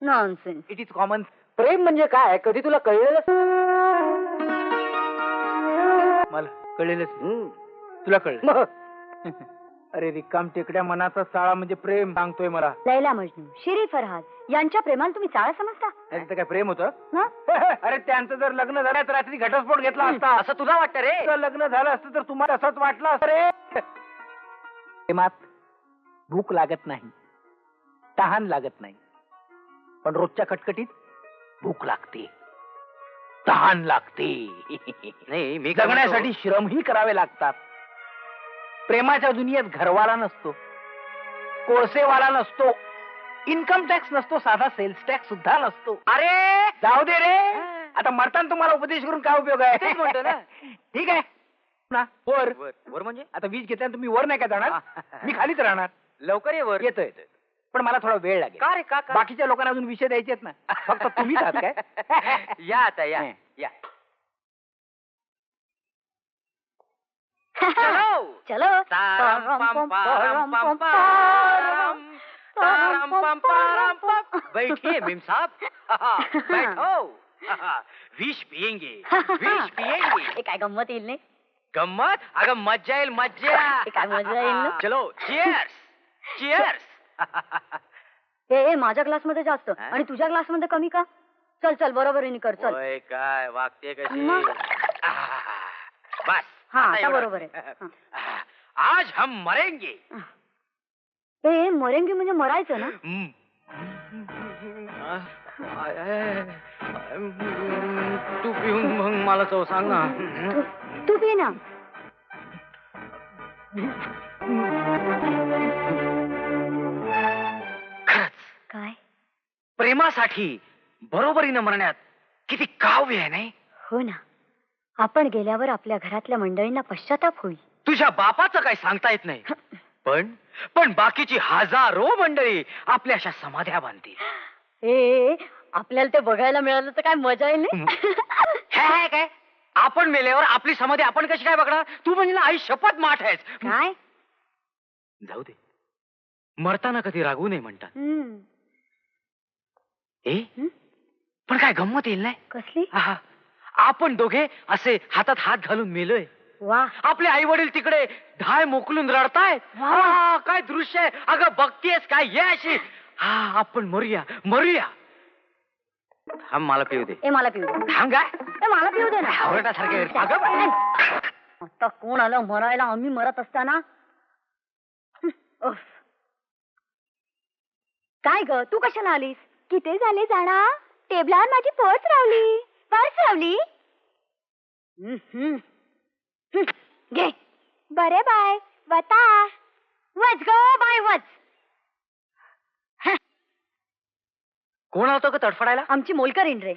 नॉनसेन्स. It is common. प्रेम म्हणजे काय कधी तुला कळलेलं? मला कळेलच. तुला कळलं? अरे रिकाम टेकड्या मनाचा चाळा म्हणजे प्रेम सांगतोय मला. लैला मजनू, शिरी फरहाद यांच्या प्रेमाला तुम्ही चाळा समजता? नाही तर काय प्रेम होतं? हं? अरे त्यांचं जर लग्न झालं तर रात्री घटस्फोट घेतला असता. असं तुला वाटतं रे? जर लग्न झालं असतं तर तुम्हाला असंच वाटलं असतं रे. प्रेमात भूक लागत नाही, तहान लागत नाही, पण रोजच्या कटकटीत भूक लागते, तहान लागते. नाही, मी जगण्यासाठी श्रमही करावे लागतात. प्रेमाच्या दुनियेत घरवाला नसतो, कोळसेवाला नसतो, इन्कम टॅक्स नसतो, साधा सेल्स टॅक्स सुद्धा नसतो. अरे जाऊ दे रे, आता मरताना तुम्हाला उपदेश करून काय उपयोग आहे? तेच म्हणतो ना. ठीक आहे ना. वर वर म्हणजे आता वीज घेतल्यानंतर तुम्ही वर नाही का जाणार? मी खालीच राहणार. लवकर ये वर. येतोय, पण मला थोडा वेळ लागेल. का रे का? बाकीच्या लोकांना अजून विषय द्यायचे आहेत ना. फक्त तुम्हीच आहात काय? या आता या या. चलो. बैठिए मेम साहब, बैठो. विष पियेंगे, विष पियेंगे. हे काय गंमत येईल नाही? गम्मत? अगं मज्जा येईल, मज्जा. हे काय मजा येईल ना? चलो चिअर्स, चिअर्स. हे माझ्या क्लासमध्ये जास्त आणि तुझ्या क्लासमध्ये कमी का? चल चल, बरोबरीने कर. चल. ओय, काय वागते कशी? मग? बस. हा, आता एवढं. बरोबर आहे. आज हम मरेंगे. हे मरेंगी म्हणजे मरायचं ना? तू पिऊन मग मला चव सांग ना. तू पी ना. प्रेमासाठी बरोबरीनं मरण्यात किती काव्य आहे नाही? हो ना, आपण गेल्यावर आपल्या घरातल्या मंडळींना पश्चाताप होईल. तुझ्या बापाचं काही सांगता येत नाही. पण बाकीची हजारो मंडळी आपल्या अशा समाध्या बांधतील. ए, आपल्याला ते बघायला मिळालं तर काय मजा येईल नाही? हे काय, आपण मेल्यावर आपली समाधी आपण कशी काय बघणार? तू म्हणजे ना आई शपथ माठ आहेस. काय? जाऊ दे, मरताना कधी रागवू नये म्हणतात. पण काय गंमत येईल नाही? कसली? आहा, आपण दोघे असे हातात हात घालून मेलोय. वा, आपले आई वडील तिकडे ढाय मोकलून रडताय. काय दृश्य आहे अगं, बघतीयस काय? ये अशी. हा, आपण मरूया. थांब, मला पिऊ दे. ए मला पिऊ दे. थांब काय? ए मला पिऊ दे ना. आवडण्यासारखे. अगं आता कोण आलं मरायला आम्ही मरत असताना? उफ. काय ग, तू कशाला आलीस? किती झाले जाणा? टेबलावर माझी पर्स रावली. घे. बरे बाय. वता वच ग बाय वच. कोण होतं का तडफडायला? आमची मोलकरीण रे.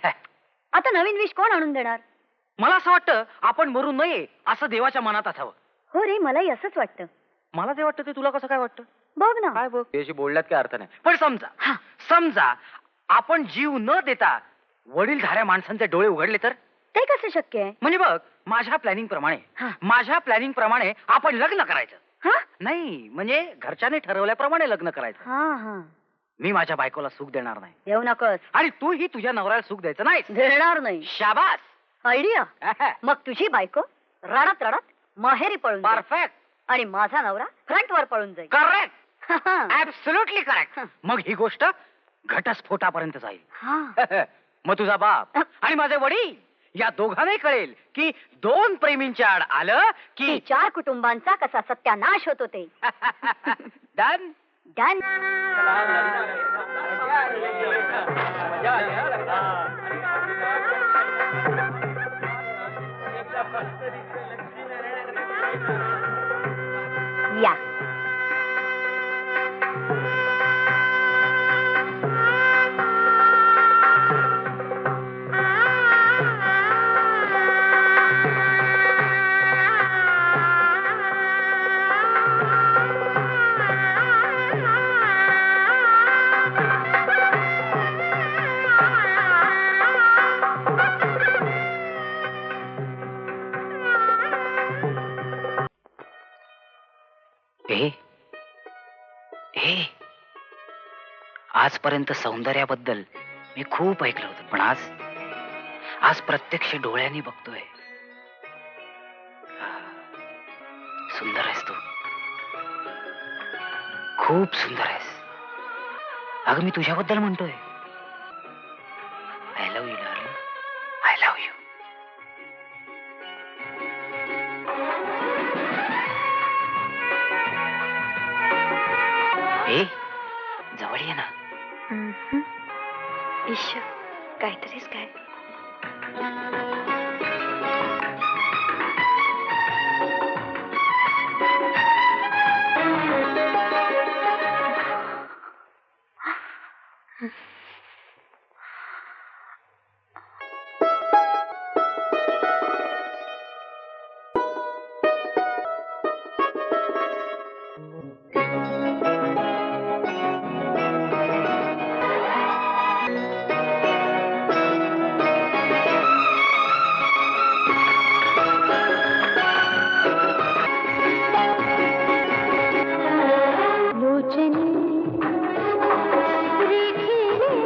आता नवीन विष कोण आणून देणार? मला असं वाटतं आपण मरू नये असं देवाच्या मनात असावं. हो रे, मलाही असंच वाटतं. मला जे वाटतं ते तुला कसं काय वाटतं? बघ ना. काय बघ, त्याशी बोलण्यात काय अर्थ नाही. पण समजा आपण जीव न देता वडीलधाऱ्या माणसांचे डोळे उघडले तर? ते कसं शक्य आहे? म्हणजे बघ, माझ्या प्लॅनिंग प्रमाणे आपण लग्न करायचं. नाही म्हणजे घरच्याने ठरवल्याप्रमाणे लग्न करायचं. मी माझ्या बायकोला सुख देणार नाही. देऊ नकोस. आणि तूही तुझ्या नवऱ्याला सुख द्यायचं नाही. देणार नाही. शाबास. आयडिया. मग तुझी बायको रडत माहेरी पळून जाईल. परफेक्ट. आणि माझा नवरा फ्रंट वर पळून जाईल. करेक्ट. Absolutely correct. मग ही गोष्ट घटस्फोटापर्यंत जाईल. मग तुझा बाप आणि माझे वडील या दोघांनाही कळेल की दोन प्रेमींच्या आड आलं की 4 कुटुंबांचा कसा सत्यानाश होतो ते. डन. या. आजपर्यंत सौंदर्याबद्दल मी खूप ऐकलं होतं, पण आज प्रत्यक्ष डोळ्यांनी बघतोय. सुंदर आहेस तू, खूप सुंदर आहेस. अगं मी तुझ्याबद्दल म्हणतोय. I love you darling, I love you. जवळ ये ना. ईश, काहीतरीच काय. लोचनी रेखिले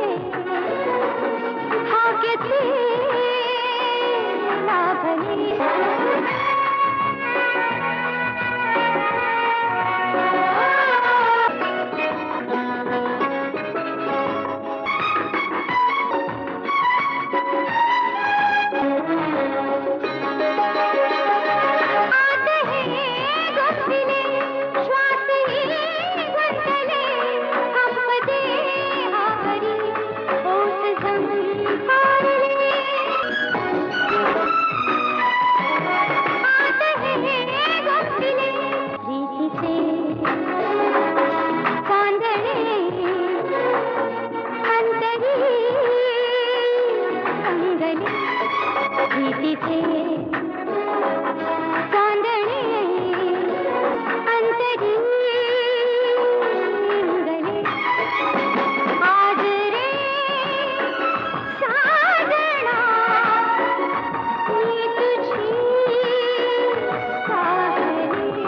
तिथे चांदणे अंतरी उगले. आज रे साजना मी तुझी पाहली.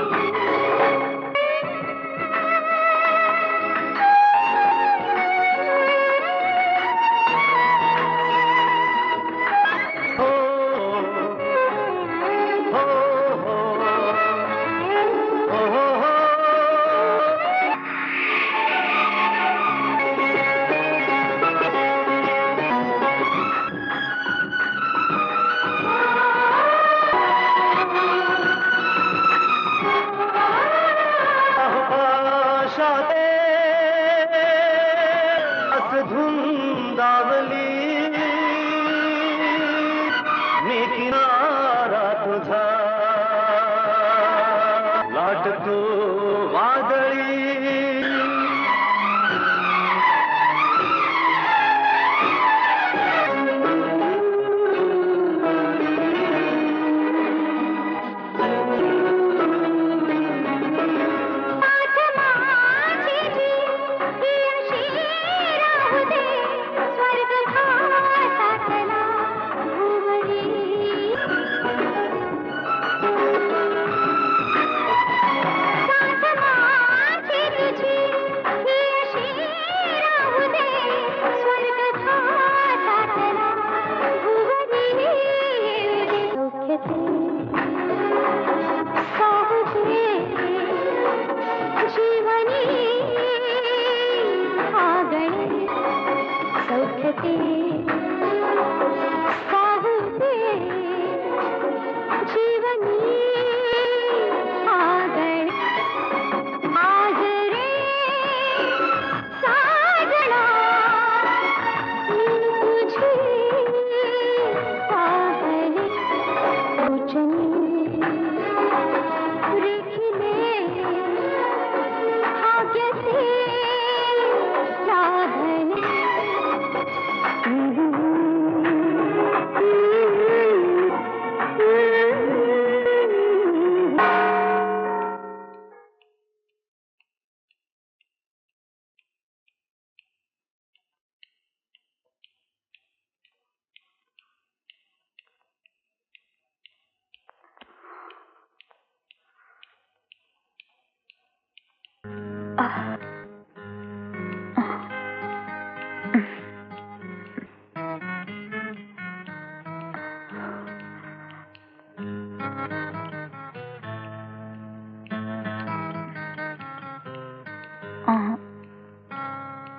धुंदावली मी किनारा तुझा लाटतो वादळी.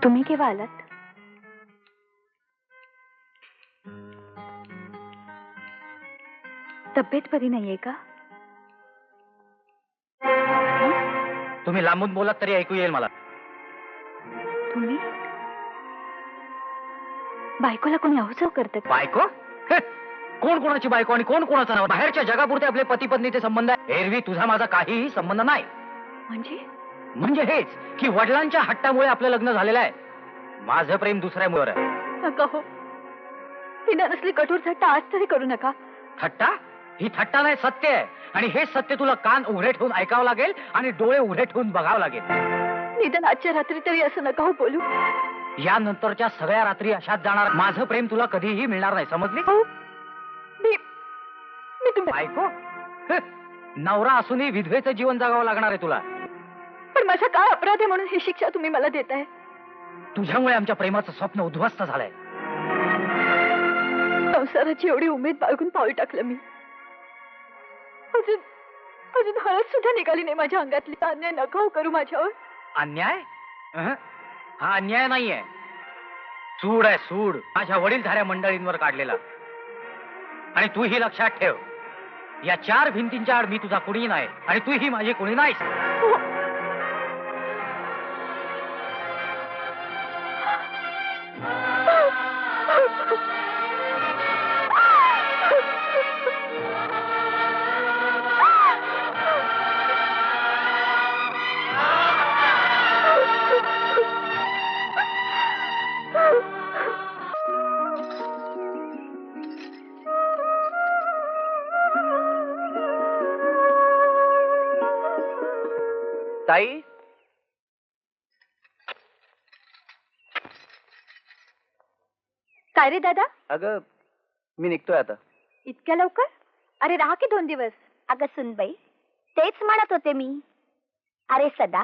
तुम्ही केव्हा आलात? तब्येत बरी नाहीये का? तुम्ही लांबून बोलात तरी ऐकू येईल मला. तुम्ही बायकोला कोणी अवसव करत? बायको? कोण कोणाची बायको आणि कोण कोणाचा नाव? बाहेरच्या जगापुरते आपले पती पत्नीचे संबंध आहे. एरवी तुझा माझा काहीही संबंध नाही. म्हणजे हेच की वडिलांच्या हट्टामुळे आपलं लग्न झालेलं आहे. माझं प्रेम दुसऱ्या मुलावर आहे. नका हो, ही नसली कठोर थट्टा आज तरी करू नका. थट्टा? ही थट्टा नाही, सत्य आहे. आणि हे सत्य तुला कान उघडे ठेवून ऐकावं लागेल आणि डोळे उघडे ठेवून बघावं लागेल. निदान आजच्या रात्री तरी असं नका हो बोलू. यानंतरच्या सगळ्या रात्री अशाच जाणार. माझं प्रेम तुला कधीही मिळणार नाही, समजली? मी तुम्ही बायको? नवरा असूनही विधवेचं जीवन जगावं लागणार आहे तुला. पण माझा काय अपराध आहे म्हणून ही शिक्षा तुम्ही मला देताय? तुझ्यामुळे आमच्या प्रेमाचं स्वप्न उद्ध्वस्त झालंय. संसाराची एवढी उमेद बाळगून पाऊल टाकलं मी. अजून हळद सुद्धा निघाली नाही माझ्या अंगातली. अन्याय नका हो करू माझ्यावर. अन्याय? हा अन्याय नाहीये, सूड आहे, सूड. माझ्या वडीलधाऱ्या मंडळींवर काढलेला. आणि तू ही लक्षात ठेव, या 4 भिंतींच्या आड मी तुझा कुणी नाही आणि तू ही माझी कुणी नाहीस. ताई, काय रे दादा, अगं मी निघतोय आता. इतक्या लवकर? अरे राहा की 2 दिवस. अगं सुनबाई, तेच म्हणत होते मी. अरे सदा,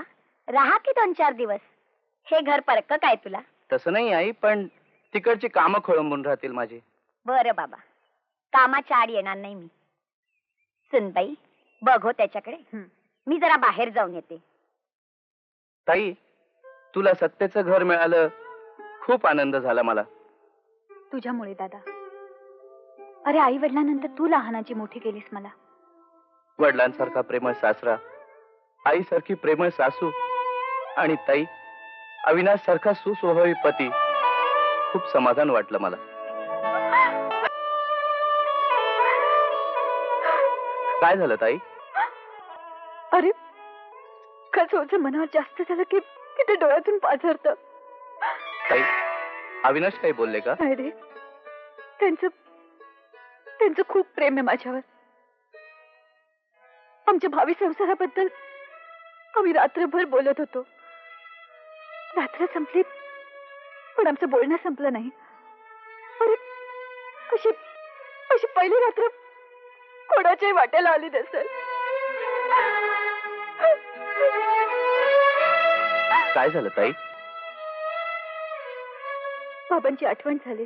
राहा की 2-4 दिवस. हे घर परक काय तुला? तसं नाही आई, पण तिकडची कामं खोळंबून राहतील माझी. बरं बाबा, कामाच्या आड येणार नाही मी. सुनबाई, बघ हो त्याच्याकडे. मी जरा बाहेर जाऊन येते. ताई, तुला सत्तेचं घर मिळालं, खूप आनंद झाला मला. तुझ्यामुळे दादा. अरे आई वडिलांनंतर तू लहानाची मोठी केलीस मला. वडिलांसारखा प्रेमळ सासरा, आईसारखी प्रेमळ सासू आणि ताई, अविनाश सारखा सुस्वभावी पती. खूप समाधान वाटलं मला. काय झालं ताई? अरे कसं मनावर जास्त झालं की ते डोळ्यातून पाझरत. ताई, अविनाश काही बोलले का? नाही रे, त्यांचं खूप प्रेम आहे माझ्यावर. आमच्या भावी संसाराबद्दल आम्ही रात्रभर बोलत होतो. रात्र संपली पण आमचं बोलणं संपलं नाही. अरे अशी पहिली रात्र कोणाच्याही वाट्याला आली नसेल. काय झालं ताई? बाबांची आठवण झाली.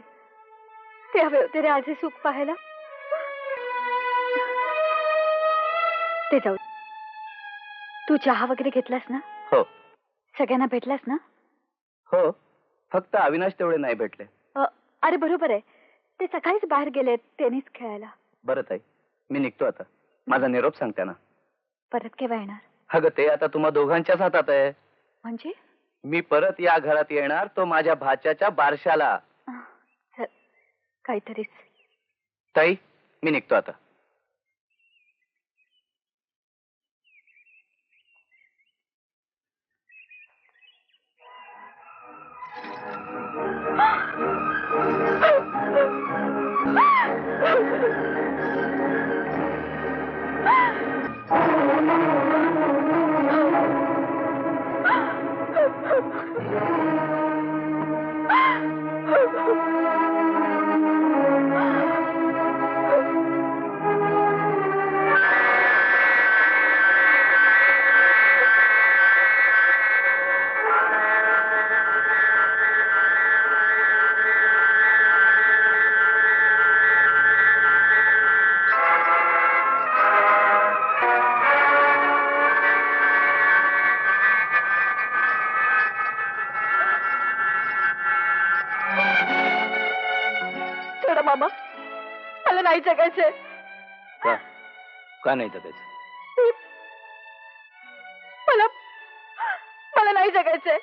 ते हवे होते रे आज हे सुख पाहायला. ते जाऊ. तू चहा वगैरे घेतलास ना? हो सगळ्यांना भेटलास ना? हो, फक्त अविनाश तेवढे नाही भेटले. अरे बरोबर आहे, ते सकाळीच बाहेर गेले टेनिस खेळायला. बरं ताई, मी निघतो आता. माझा निरोप सांग त्यांना. परत केव्हा येणार? अगं ते आता तुम्हा दोघांच्याच हातात आहे. म्हणजे मी परत या घरात येणार तो माझ्या भाच्याच्या बारशाला. चल, काहीतरीच. ताई, मी निघतो आता. मामा, मला नाही जगायचंय. का नाही जगायचं? मला नाही जगायचंय.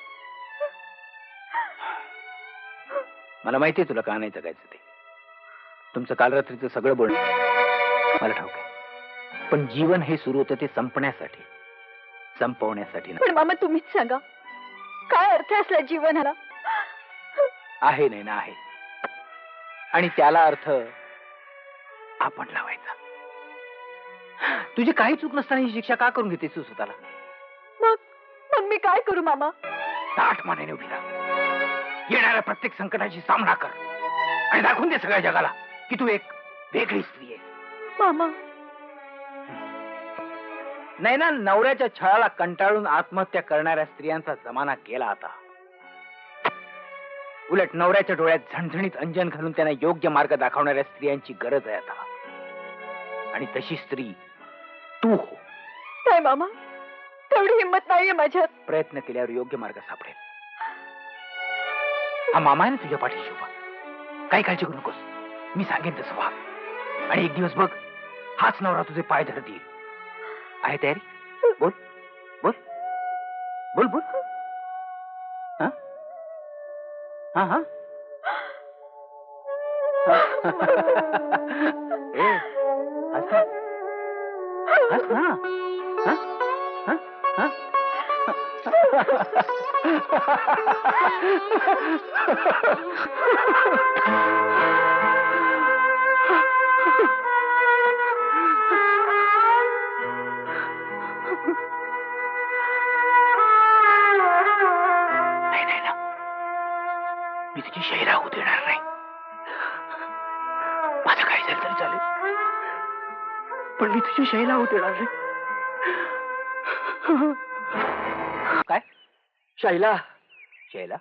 मला माहितीये तुला का नाही जगायचं ते. तुमचं काल रात्रीचं सगळं बोलणं मला ठाऊक आहे. पण जीवन हे सुरू होतं ते संपण्यासाठी, संपवण्यासाठी नाही. पण मामा तुम्हीच सांगा, काय अर्थ असला जीवनाला? आहे नाही ना आहे, आणि त्याला अर्थ आपण लावायचा. तुझी काही चूक नसताना ही शिक्षा का करून घेतेस तू स्वतःला? मग मी काय करू मामा? ताठ मानेने उभी राहा. येणाऱ्या प्रत्येक संकटाशी सामना कर आणि दाखवून दे सगळ्या जगाला की तू एक वेगळी स्त्री आहे. मामा नाही ना, नवऱ्याच्या छळाला कंटाळून आत्महत्या करणाऱ्या स्त्रियांचा जमाना गेला आता. उलट नवऱ्याच्या डोळ्यात झणझणीत अंजन घालून त्यांना योग्य मार्ग दाखवणाऱ्या स्त्रियांची गरज आहे आता. आणि तशी स्त्री तू हो. काय मामा, तेवढी हिंमत नाहीये माझ्यात. प्रयत्न केल्यावर योग्य मार्ग सापडेल. हा मामा आहे ना तुझ्या पाठीशी उभा. काही काळजी करू नकोस, मी सांगेन तसं वाग. आणि एक दिवस बघ, हाच नवरा तुझे पाय धरत येईल. आहे तयारी? बोल बोल बोल बोल. हा हा हा. ए, हस ना. हस ना. हा हा हा. मी तिची शैला होऊ देणार नाही. माझं काय झालं तरी चालेल, पण मी तुझी शैला होऊ देणार नाही. काय शैला, शैला?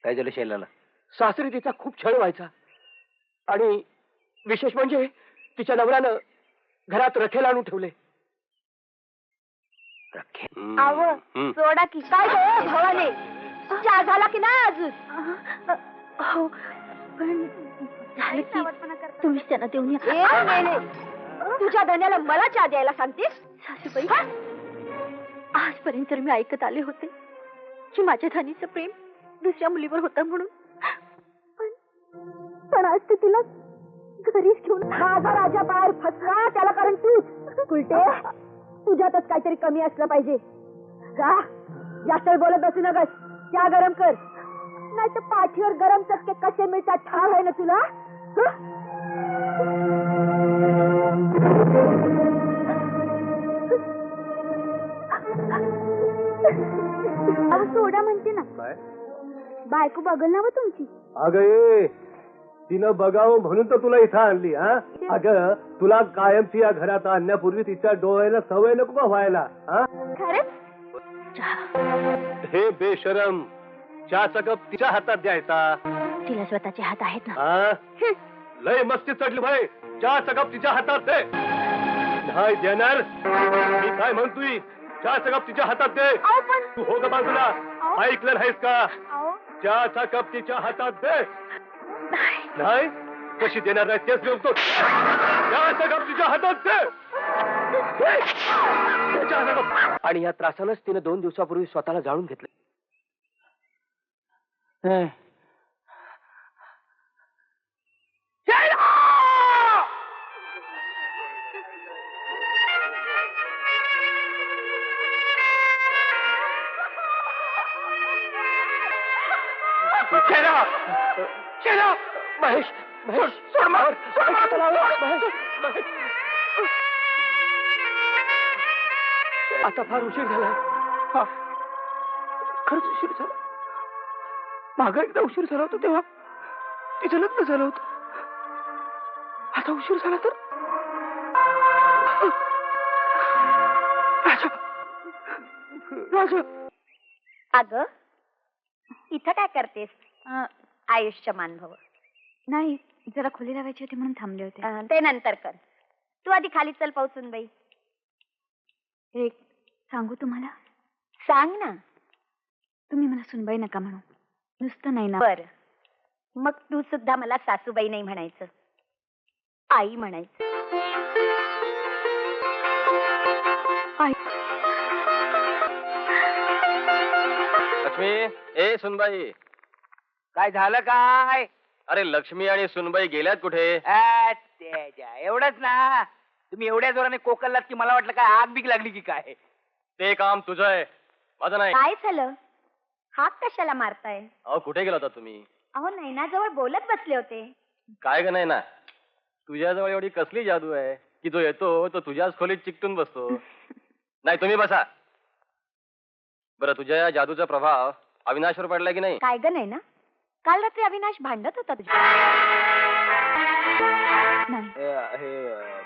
काय झालं शैलाला? सासरी तिचा खूप छळ व्हायचा आणि विशेष म्हणजे तिच्या नवऱ्यानं घरात रखेल आणून ठेवले. आव सोडा की काय गं भावाने, चहा झाला की नाही अजून? हो पण झालं की तुम्हीच त्यांना देऊन या. नाही तुझ्या धन्याला मला चहा द्यायला सांगतेस? सासूबाई, आजपर्यंत तर मी ऐकत आले होते की माझ्या धानीचं प्रेम दुसऱ्या मुलीवर होतं म्हणून, पण आज ते तिला घरीच घेऊन माझा राजा बाहेर फसला त्याला कारण तूच. उलटे तुझ्यातच काहीतरी कमी असलं पाहिजे. जा जास्त बोलत बसू नकस, चहा गरम कर, नाही तर पाठीवर गरम चटके कसे मिळतात ठाव आहे ना तुला. अहो सोडा म्हणते ना, बायको बघल ना व तुमची. अगं तिनं बघावं म्हणून तर तुला इथं आणली. हा अगं तुला कायमची या घरात आणण्यापूर्वी तिच्या डोळ्याला सवय नको का व्हायला? हा खरंच हे बेशरम, चहाचा कप तिच्या हातात द्यायचा. तिला स्वतःचे हात आहेत ना. हा लय मस्ती चढली भाई, चहाचा कप तिच्या हातात दे. नाही देणार मी काय म्हणतोय, चहाचा कप तिच्या हातात दे. तू हो ग बाजूला, ऐकलं नाहीस का? चहाचा कप तिच्या हातात दे. नाही कशी देणार नाही तेच बोलतो. चहाचा कप तिच्या हातात दे. आणि या त्रासानंच तिने 2 दिवसापूर्वी स्वतःला जाळून घेतलं. महेश, महेश सोड मार, महेश. आता फार उशीर झाला. हा खरंच उशीर झाला. मागं एकदा उशीर झाला होता तेव्हा तिचं लग्न झालं होतं. आता उशीर झाला तर राजा, राजा. अगं इथं काय करतेस? आयुष्यमान भव. नाही जरा खोली लावायची होती म्हणून थांबले होते. ते नंतर कर, तू आधी खाली चल पावसून बाई. एक सांगू तुम्हाला? सांग ना. तुम्ही मला सुनबाई नका म्हणू, नुसतं नाही ना. बर मग तू सुद्धा मला सासूबाई नाही म्हणायचं, आई म्हणायचं. आई. लक्ष्मी, ए सुनबाई. काय झालं काय? अरे लक्ष्मी आणि सुनबाई गेल्यात कुठे? एवढंच ना, तुम्ही एवढ्या जोराने कोकललात की मला वाटलं काय आग बीग लागली की काय. ते काम तुझं आहे, माझं नाही. काय झालं? हाक कशाला मारताय? अहो कुठे गेला होता तुम्ही? अहो नैनाजवळ बोलत बसले होते. काय ग नाही ना, तुझ्याजवळ एवढी कसली जादू आहे की जो येतो तो तुझ्याच खोलीत चिकटून बसतो? नाही तुम्ही बसा. बरं तुझ्या या जादूचा प्रभाव अविनाशवर पडला की नाही? काय ग नैना, काल रात्री अविनाश भांडत होता तुझ्या.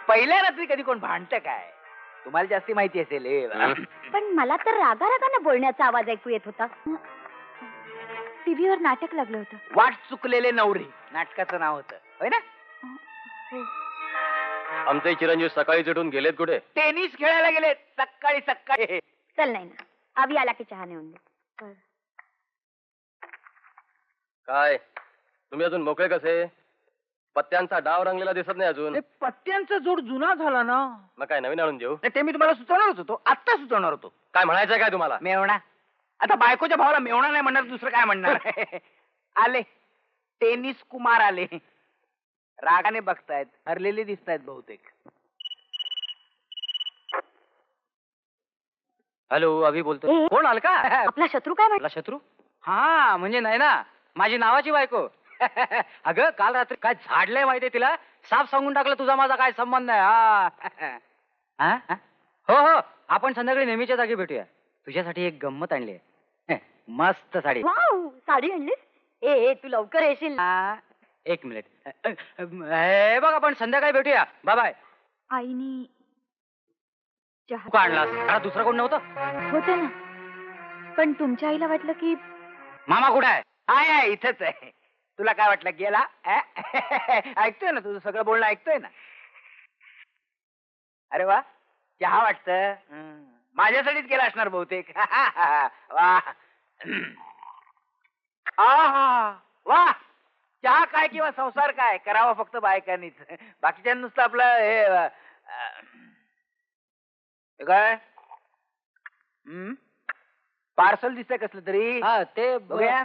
पहिल्या रात्री कधी कोण भांडतं काय? तुम्हाला जास्ती माहिती असेल. पण मला तर रागारागाने बोलण्याचा आवाज ऐकू येत होता. टीव्हीवर नाटक लागलं होतं. वाट चुकलेले नवरे नाटकाचं नाव होतं, होय ना? आमचे चिरंजीव सकाळी उठून गेलेत कुठे? टेनिस खेळायला गेले सकाळी सकाळी. चल नैना, अभि आला की चहा नेऊन दे. काय तुम्ही अजून मोकळे कसे? पत्त्यांचा डाव रंगलेला दिसत नाही अजून. पत्त्यांचा जोड जुना झाला ना. मग काय नवीन आणून देऊ? ते मी तुम्हाला सुचवणारच होतो, आत्ता सुचवणार होतो. काय म्हणायचंय काय तुम्हाला? मेवणा. आता बायकोच्या भावाला मेवणा नाही म्हणणार, दुसरं काय म्हणणार? आले टेनिस कुमार आले. रागाने बघतायत, हरलेले दिसतायत बहुतेक. हॅलो, अभि बोलतो. कोण आल का? आपला शत्रू काय आपला शत्रू? हा म्हणजे नाही ना, माझी नावाची बायको. अगं काल रात्री काय झाडलंय माहितीये तिला, साफ सांगून टाकलं तुझा माझा काय संबंध आहे. हा हो हो, आपण संध्याकाळी नेहमीच्या जागी भेटूया. तुझ्यासाठी एक गंमत आणली आहे. मस्त साडी. वाव, साडी आणलीस? ए तू लवकर येशील ना. एक मिनिट. हे बघ आपण संध्याकाळी भेटूया. Bye bye. आईनी चहा तू आणलास मला दुसरं कोण नव्हतं? होतं ना, पण तुमच्या आईला वाटलं की मामा कुठे आहे? आहे इथंच आहे. तुला काय वाटलं गेला? ऐकतोय ना, तुझं सगळं बोलणं ऐकतोय ना. अरे वा, चहा वाटतं. माझ्यासाठीच गेला असणार बहुतेक. वा वा, चहा काय किंवा संसार काय करावा फक्त बायकांनीच. बाकीच्या नुसतं आपलं हे काय पार्सल दिसतंय कसलं तरी. हा ते बघूया.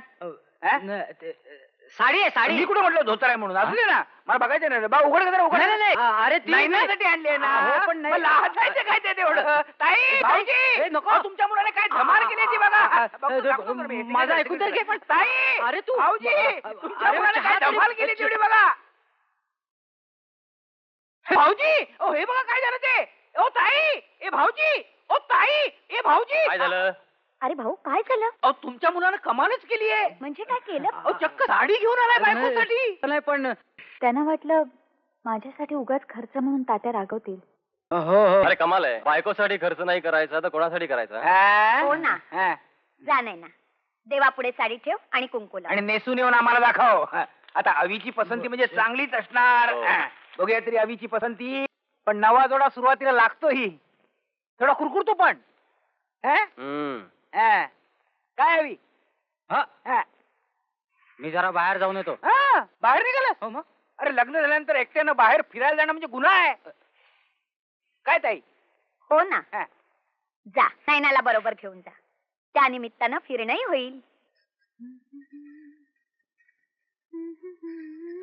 साडी आहे साडी. मी कुठे म्हटलं धोतर आहे म्हणून. असू दे ना, मला बघायचं नाही. बा उघड का जरा, उघड. अरे ती नाही साठी आणले ना. हो, पण नाही. मला हसायचं काय ते तेवढं. ताई, भाऊजी, नको. अहो, तुमच्या मुलाने काय धमाल केली ती बघा. बघतो, दाखवतो तर मी. माझं ऐकून तर घे. पण ताई, अरे तू भाऊजी, तुमच्या मुलाने काय धमाल केली तेवढी बघा. भाऊजी, ओ हे बघा काय झालं ते. ओ ताई, ए भाऊजी, ओ ताई, ए भाऊजी. काय झालं? अरे भाऊ काय झालं? अहो तुमच्या मुलानं कमालच केली आहे. म्हणजे काय केलं? अहो चक्क साडी घेऊन आलाय बायकोसाठी. नाही पण त्यांना वाटलं माझ्यासाठी उगाच खर्च म्हणून तात्या रागवतील. अरे कमाल आहे. बायकोसाठी खर्च नाही करायचा तर कोणासाठी करायचा? हो ना. हा. जा नाही ना, देवापुढे साडी ठेव आणि कुंकू लाव. आणि नेसून येऊन आम्हाला दाखव. आता अवीची पसंती म्हणजे चांगलीच असणार. हो. बघूया तरी अवीची पसंती. पण नवा जोडा सुरुवातीला लागतोही, थोडा कुरकुरतो पण. काय अवी? मी जरा बाहेर जाऊन येतो. बाहेर निघाला? हो मग. अरे लग्न झाल्यानंतर एकट्यानं बाहेर फिरायला जाणं म्हणजे गुन्हा आहे. काय ताई? हो ना. हा. जा, नैनाला बरोबर घेऊन जा. त्या निमित्तानं फिरणंही होईल.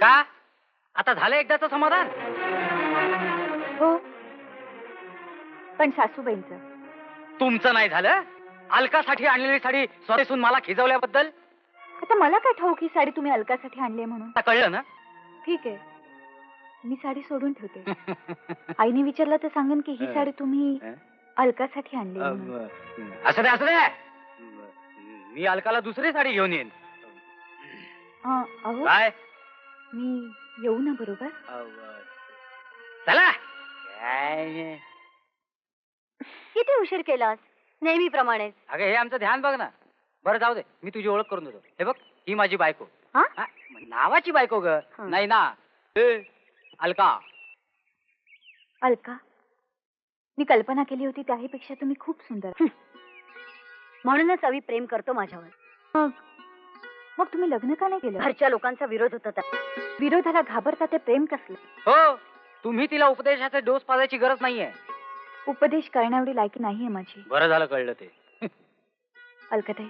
का आता झालं एकदाचं समाधान? हो, पण सासूबाईंचं. तुमचं नाही झालं? अलकासाठी आणलेली साडी स्वतःसून मला खिजवल्याबद्दल? आता मला काय ठाऊक ही साडी तुम्ही अलकासाठी आणली म्हणून. आता कळलं ना? ठीक आहे, मी साडी सोडून ठेवते. आईने विचारलं तर सांगेन की ही साडी तुम्ही अलकासाठी आणली म्हणून. असं दे असं दे. मी अलकाला दुसरी साडी घेऊन येईन. अहो काय? मी येऊ ना बरोबर? चला. किती उशीर केलास? नेहमीप्रमाणेच. अगं हे आमचं ध्यान बघ ना. बरं जाऊ दे, मी तुझी ओळख करून देतो. हे बघ, ही माझी बायको. हा? नावाची बायको ग. हं. नाही ना, अलका. अलका, मी कल्पना केली होती त्याहीपेक्षा तुम्ही खूप सुंदर. म्हणूनच अवी प्रेम करतो माझ्यावर. मग तुम्ही लग्न का नाही केलं? घरच्या लोकांचा विरोध होता त्या. विरोधाला घाबरता ते प्रेम कसलं? हो, तुम्ही तिला उपदेशाचे डोस पाजायची गरज नाहीये. उपदेश करण्याएवढी लायकी नाहीये माझी. बरं झालं कळलं ते. अलकाताई,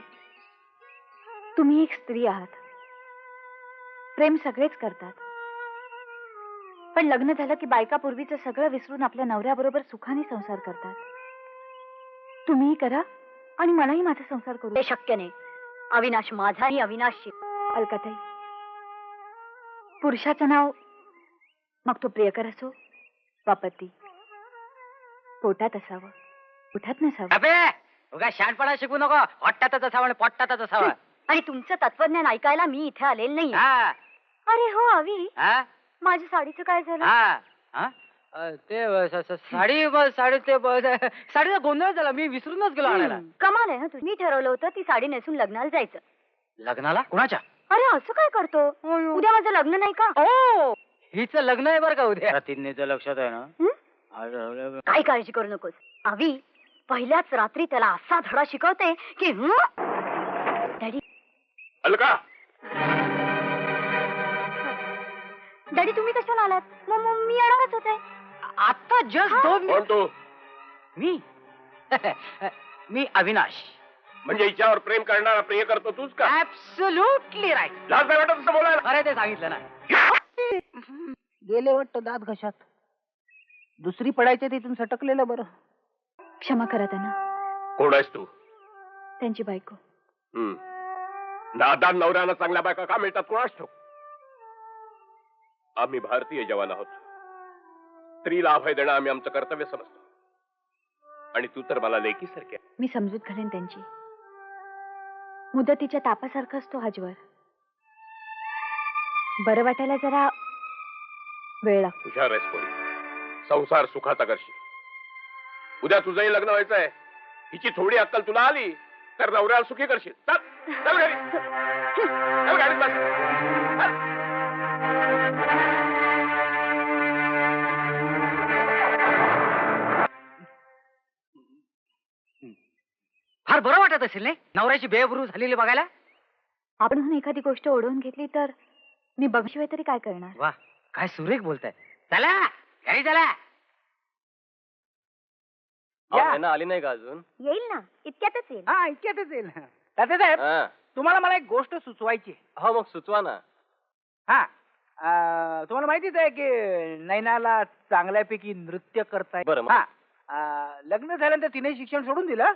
तुम्ही एक स्त्री आहात. प्रेम सगळेच करतात, पण लग्न झालं की बायका पूर्वीचं सगळं विसरून आपल्या नवऱ्याबरोबर सुखाने संसार करतात. तुम्हीही करा आणि मलाही माझा संसार करू. ते शक्य नाही. अविनाश माझा आणि अविनाशची. अलकाताई, पुरुषाचं नाव मग तो प्रियकर असो वा पती, पोटात असावं, उठत नसावं. अबे उगा शहाणपणा शिकू नको. वाटतातच असावं आणि पोटातच असावं. आणि तुमचं तत्वज्ञान ऐकायला मी इथे आलेलं नाही. हा अरे हो अवी, हा माझ्या साडीचं काय झालं? हा हा. ते साडी साडीचा गोंधळ झाला. मी विसरूनच गेलो आणायला. कमाल आहे ना तुझी. मी ठरवलं होतं ती साडी नेसून लग्नाला जायचं. लग्नाला? कुणाच्या? अरे असं काय करतो? उद्या माझं लग्न नाही का? ओ, हिचं लग्न आहे बरं का उद्या. तिन्हीचं लक्षात आहे ना? हं? काही काळजी करू नकोस. अवी पहिल्याच रात्री त्याला असा धडा शिकवते की डॅडी. अलका, डॅडी तुम्ही कशाला आलात? मग मी येणारच होते. आता जस्ट 2 कोण तू? मी मी अविनाश. म्हणजे हिच्यावर प्रेम करणारा प्रिय करतो तूच का? Absolutely right. लाज नाही वाटत असं बोलायला? अरे ते सांगितलं ना. गेले वाटतं दात घशात. दुसरी पडायचे तिथून सटकलेलं बरं. क्षमा करा त्यांना. कोण आहेस तू? त्यांची बायको. नादान नवऱ्यानं चांगल्या बायका का मिळतात कोणास ठाऊक. आम्ही भारतीय जवान आहोत. स्त्रीला अभय देणं आम्ही आमचं कर्तव्य समजतो. आणि तू तर मला लेकीसारखी आहे. मी समजूत घालेन त्यांची. मुदतीच्या तापासारखा असतो हा ज्वर. बरं वाटायला जरा वेळ लागतो. हुशार आहेस पोरी. संसार सुखाचा करशील. उद्या तुझंही लग्न व्हायचंय. हिची थोडी अक्कल तुला आली तर नवऱ्याला सुखी करशील. चल चल घरी. चल गाडीत बस. चल. फार बरं वाटत असेल नाही नवऱ्याची बेबरू झालेली बघायला. आपण एखादी गोष्ट ओढवून घेतली तर मी बघशिवाय तरी काय करणार. वा काय सुरेख बोलताय. चला घरी चला. त्यांना आली नाही का अजून? येईल ना, इतक्यातच येईल. हा इतक्यातच येईल. तात्यासाहेब हा. तुम्हाला मला एक गोष्ट सुचवायची आहे. हो मग सुचवा ना. हा तुम्हाला माहितीच आहे की नैनाला चांगल्यापैकी नृत्य करताय. बरं मग. हा लग्न झाल्यानंतर तिने शिक्षण सोडून दिलं.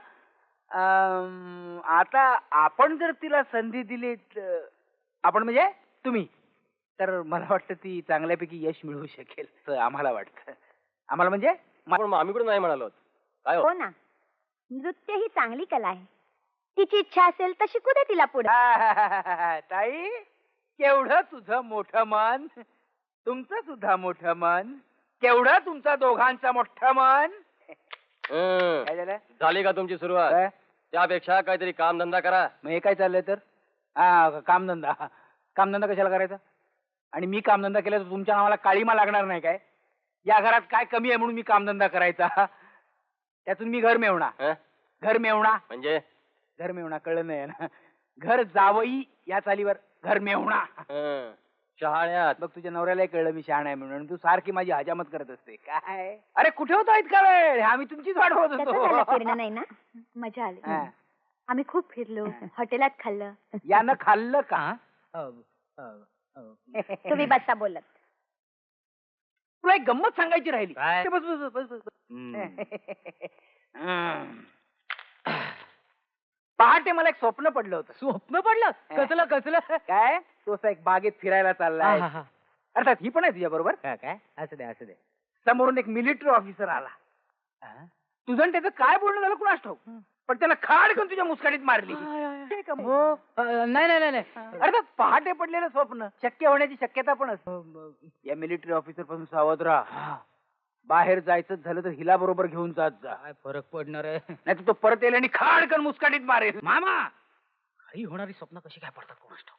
आता आपण जर तिला संधी दिली आपण म्हणजे तुम्ही तर मला वाटतं ती चांगल्यापैकी यश मिळवू शकेल असं आम्हाला वाटतं. आम्हाला म्हणजे पण मग आम्ही कुठे नाही म्हणालो. काय हो? हो ना, नृत्य ही चांगली कला आहे. तिची इच्छा असेल तर शिकू दे तिला पुढे. ताई केवढं तुझं मोठं मन, तुमचं सुद्धा मोठं मन, केवढं तुमचं दोघांचं मोठं मन. काय झालं? झाली का तुमची सुरुवात? काय? त्यापेक्षा काहीतरी कामधंदा करा. मग हे काय चाललंय तर? हा कामधंदा. कामधंदा कशाला करायचा? आणि मी कामधंदा केला तर तुमच्या नावाला काळीमा लागणार नाही काय? या घरात काय कमी आहे म्हणून मी कामधंदा करायचा? त्यातून मी घर मेवणा. हं? घर मेवणा म्हणजे घर मेवणा कळलं नाही ना. घर जावई या चालीवर घर मेवणा. हं. शहाण्यात. बघ तुझ्या नवऱ्यालाही कळलं मी शहाणा आहे म्हणून. तू सारखी माझी हजामत करत असते. काय अरे कुठे होता इतका वेळ? आम्ही तुमचीच वाट बघत त्याचं झालं होतो. फिरणं नाही ना, मजा आली. हा. आम्ही खूप फिरलो, हॉटेलात खाल्लं. यानं खाल्लं का? तुम्ही बसा बोलत. तुला एक गंमत सांगायची राहिली. काय? बस बस बस बस पहाटे मला एक स्वप्न पडलं होतं. स्वप्न पडलं. कसलं कसलं काय तो असा एक बागेत फिरायला चाललाय. हा, हा, अर्थात ही पण आहे तुझ्या बरोबर. काय असू दे असू दे. समोरून एक मिलिटरी ऑफिसर आला. तुझं आणि त्याचं काय बोलणं झालं कुणास ठाऊक, पण त्यानं खाड करून तुझ्या मुस्काडीत मारली. हे का मग? हो नाही नाही नाही नाही. अर्थात पहाटे पडलेलं स्वप्न शक्य होण्याची शक्यता पण असते. या मिलिटरी ऑफिसर पासून सावध राहा. बाहेर जायचं झालं तर हिला बरोबर घेऊन जात जा. काय फरक पडणार आहे? नाही तर तो परत येईल आणि खाडकन मुस्काडीत मारेल. मामा खरी होणारी स्वप्न कशी काय पडतात कोणास ठाऊक.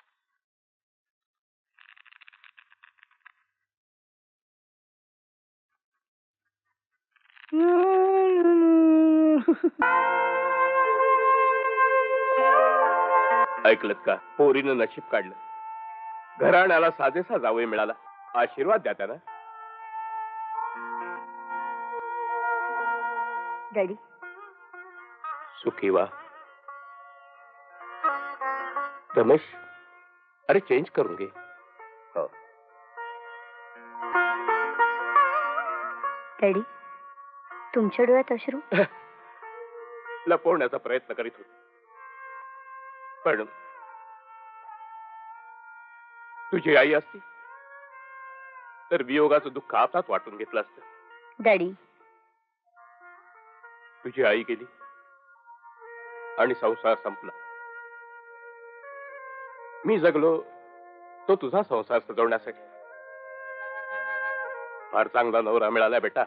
ऐकलत का? पोरीनं नशीब काढलं. घराण्याला साजेसा जावई मिळाला. आशीर्वाद द्या त्यांना. डॅडी, सुखी वा. रमेश अरे चेंज करून घे. हो. डॅडी, तुमच्या डोळ्यात अश्रू? लपवण्याचा प्रयत्न करीत होते पण तुझी आई असती तर वियोगाचं दुःख आताच वाटून घेतलं असतं. डॅडी, तुझी आई गेली आणि संसार संपला. मी जगलो तो तुझा संसार सजवण्यासाठी. फार चांगला नवरा मिळाला बेटा.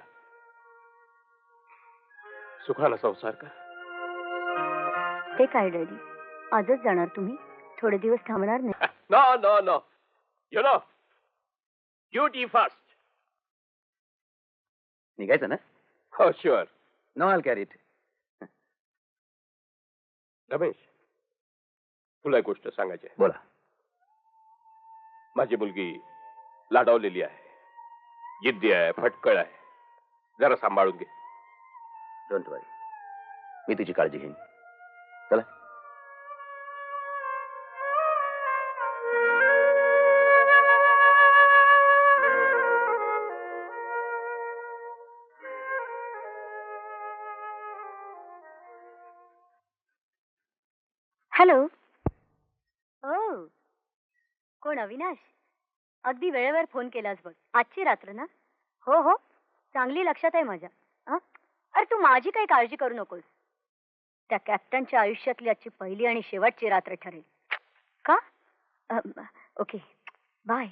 सुखानं संसार कर. ते काय डॅडी, आजच जाणार तुम्ही? थोडे दिवस थांबणार नाही? No no no. You know duty first. निघायचं ना? हो sure. No I'll carry it. Ramesh तुला एक गोष्ट सांगायची आहे. बोला. माझी मुलगी लाडावलेली आहे, जिद्दी आहे, फटकळ आहे. जरा सांभाळून घे. डोंट वरी, मी तुझी काळजी घेईन. चला. हॅलो. ओ कोण? अविनाश? अगदी वेळेवर फोन केलास बघ. आजची रात्र ना? हो हो, चांगली लक्षात आहे माझ्या. अरे तू माझी काही काळजी करू नकोस. त्या कॅप्टनच्या आयुष्यातली आजची पहिली आणि शेवटची रात्र ठरेल का? ओके. बाय.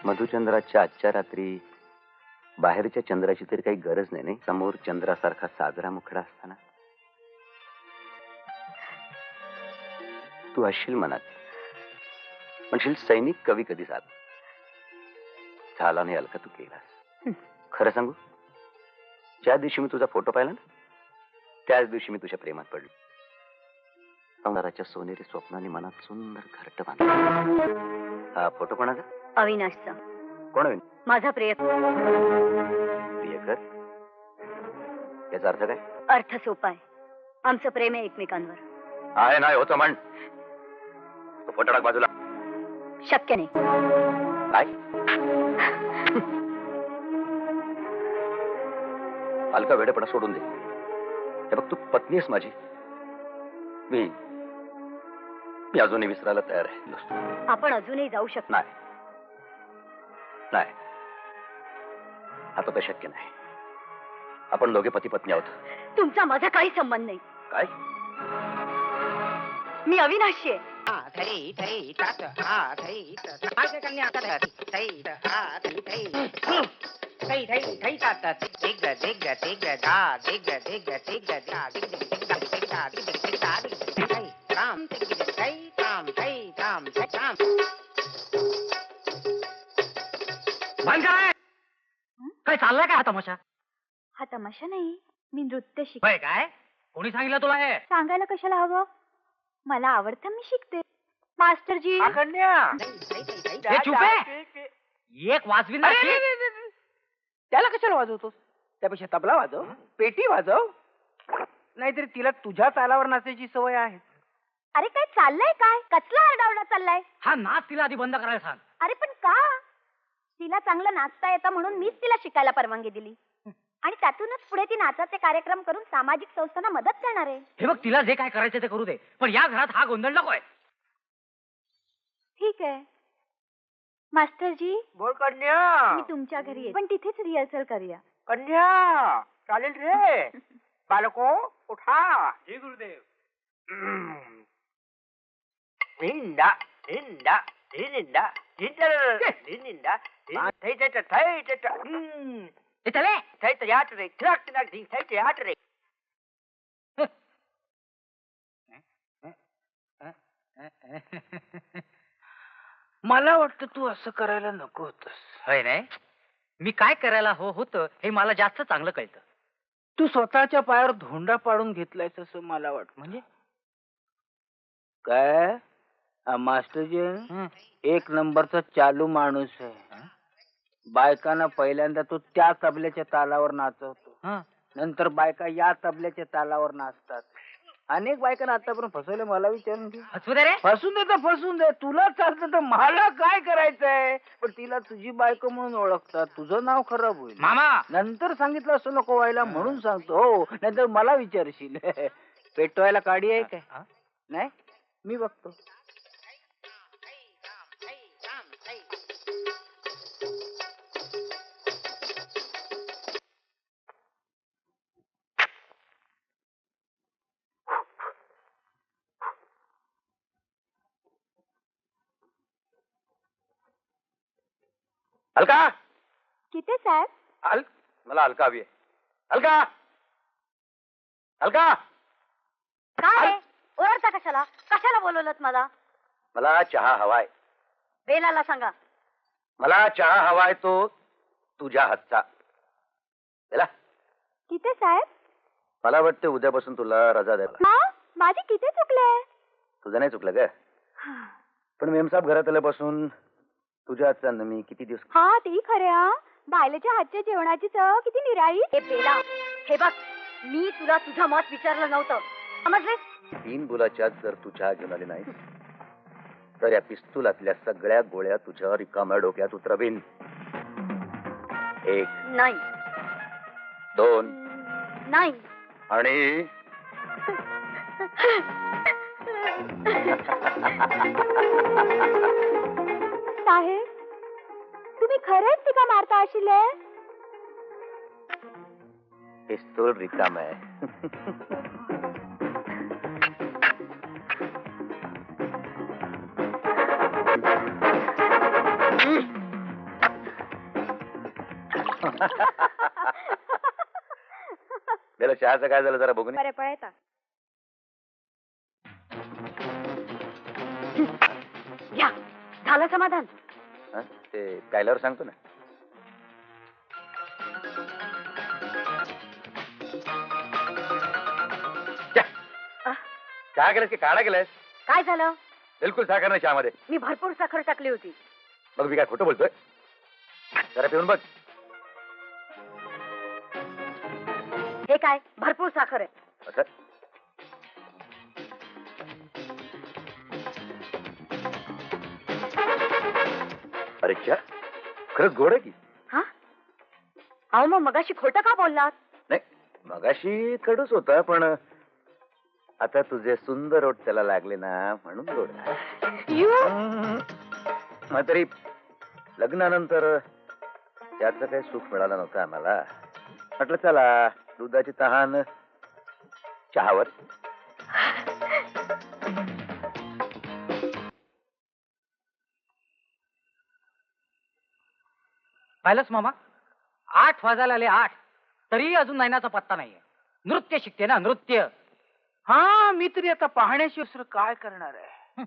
मधुचंद्राच्या आजच्या रात्री बाहेरच्या चंद्राची तरी काही गरज नाही नाही, समोर चंद्रासारखा साजरा मुखडा असताना तू असशील मनात, म्हणशील सैनिक कवी कधी झाला नाही अलका, तू केलास. खरं सांगू, ज्या दिवशी मी तुझा फोटो पाहिला ना, त्याच दिवशी मी तुझ्या प्रेमात पडलो. संसाराच्या सोनेरी स्वप्नाने मनात सुंदर घरट बांधलं. हा फोटो कोणाचा? अविनाशचा. कोण होईल? माझा प्रियकर. याचा अर्थ काय? अर्थ सोपा आहे. आमचं प्रेम आहे एकमेकांवर. आहे नाही होतं म्हण. तो फोटो टाक बाजूला. शक्य नाही. काय? अलका वेडेपणा सोडून दे. हे बघ, तू पत्नी आहेस माझी. मी अजूनही विसरायला तयार आहे. आपण अजूनही जाऊ शकतो. नाही, आता तर शक्य नाही. आपण दोघे पती पत्नी आहोत. तुमचा माझा काही संबंध नाही. काय? मी अविनाशी आहे. काय चाललाय काय हा तमाशा? हा तमाशा नाही, मी नृत्य होय काय? कोणी सांगितलं तुला हे? सांगायला कशाला हवं? मला आवडतं, मी शिकते. मास्टरजी. हे चूप आहे. एक वाजवीन ना. त्याला कशाला वाजवतोस? त्यापेक्षा तबला वाजव, पेटी वाजव. नाहीतरी तिला तुझ्या तालावर नाचायची सवय आहे. अरे काय चाललंय? काय कसला आरडाओरडा चाललाय? हा नाच तिला आधी बंद करायला सांग. अरे पण का? तिला चांगलं नाचता येतं म्हणून मीच तिला शिकायला परवानगी दिली, आणि त्यातूनच पुढे ती नाचाचे कार्यक्रम करून सामाजिक संस्थांना मदत करणार आहे. हे बघ, तिला जे काय करायचं ते करू दे, पण या घरात हा गोंधळ नकोय. ठीक आहे मास्टरजी. बोल कन्या. मी तुमच्या घरी येते, पण तिथेच रिहर्सल करूया. कन्या चालेल रे. बालको उठा. जय गुरुदेव. निंदा निंदा निंदा निंदा मला वाटतं तू असं करायला नको होतस. होय नाही, मी काय करायला होतं हे मला जास्त चांगलं कळतं. तू स्वतःच्या पायावर धोंडा पाडून घेतलायस असं मला वाटत. म्हणजे काय? मास्टरजी एक नंबरचा चालू माणूस आहे. बायकांना पहिल्यांदा तो त्या तबल्याच्या तालावर नाचवतो, नंतर बायका या तबल्याच्या तालावर नाचतात. अनेक बायकांना आतापर्यंत फसवले. मला विचारून घे. फसून दे तर फसून दे, तुला चालतं तर मला काय करायचंय. पण तिला तुझी बायको म्हणून ओळखतात, तुझं नाव खराब होईल. मामा नंतर सांगितलं असं नको व्हायला म्हणून सांगतो. हो, नाहीतर मला विचारशील पेटवायला काडी आहे काय? नाही, मी बघतो. अलका. किती साहेब? मला अलका हवी आहे. अलका. अलका. काय ओरडता कशाला? कशाला बोलवलं मला? मला चहा हवाय. बेलाला सांगा. मला चहा हवाय, तो तुझ्या हातचा. बेला. किती साहेब? मला वाटतं उद्यापासून तुला रजा द्यायला. माझी किती चुकले? तुझं नाही चुकलं ग, पण मेमसाहेब घरात आल्यापासून तुझ्या हातचा अन्न मी किती दिवस. हा ते खऱ्या बायलेच्या हातच्या जेवणाची चव किती निराळी. हे बेला, हे बघ, मी तुला तुझं मत विचारलं नव्हतं, समजले? 3 बुलाच्या जर तू चहा घेऊन आली नाही तर या पिस्तुलातल्या सगळ्या गोळ्या तुझ्या रिकाम्या डोक्यात उतरवीन. 1 नाही, 2 नाही, आणि साहेब तुम्ही खरेच तिका मारता अशिले? पिस्तूल रिकाम आहे. त्याला चहाचं काय झालं जरा बघून ये. बरे पळता घ्या, झालं समाधान. हं? ते प्यायल्यावर सांगतो ना. चहा केलास की काढा केलास? काय झालं? बिलकुल साखर नाही चहामध्ये. मी भरपूर साखर टाकली होती. मग मी काय खोटं बोलतोय? जरा पिऊन बघ. हे काय भरपूर साखर आहे. असं अरे चहा खरंच गोड आहे की? हा? अहो मग मगाशी खोटं का बोललात? नाही मगाशी कडूच होता, पण आता तुझे सुंदर ओठ त्याला लागले ना म्हणून गोड आहे. मग तरी लग्नानंतर त्याचं काही सुख मिळालं नव्हतं आम्हाला. म्हटलं चला दुधाची तहान चहावर. पाहिलंच मामा, 8 वाजायला आले 8, तरी अजून नैनाचा पत्ता नाहीये. नृत्य शिकते ना, नृत्य. हा, मी तरी आता पाहण्याशी दुसरं काय करणार आहे.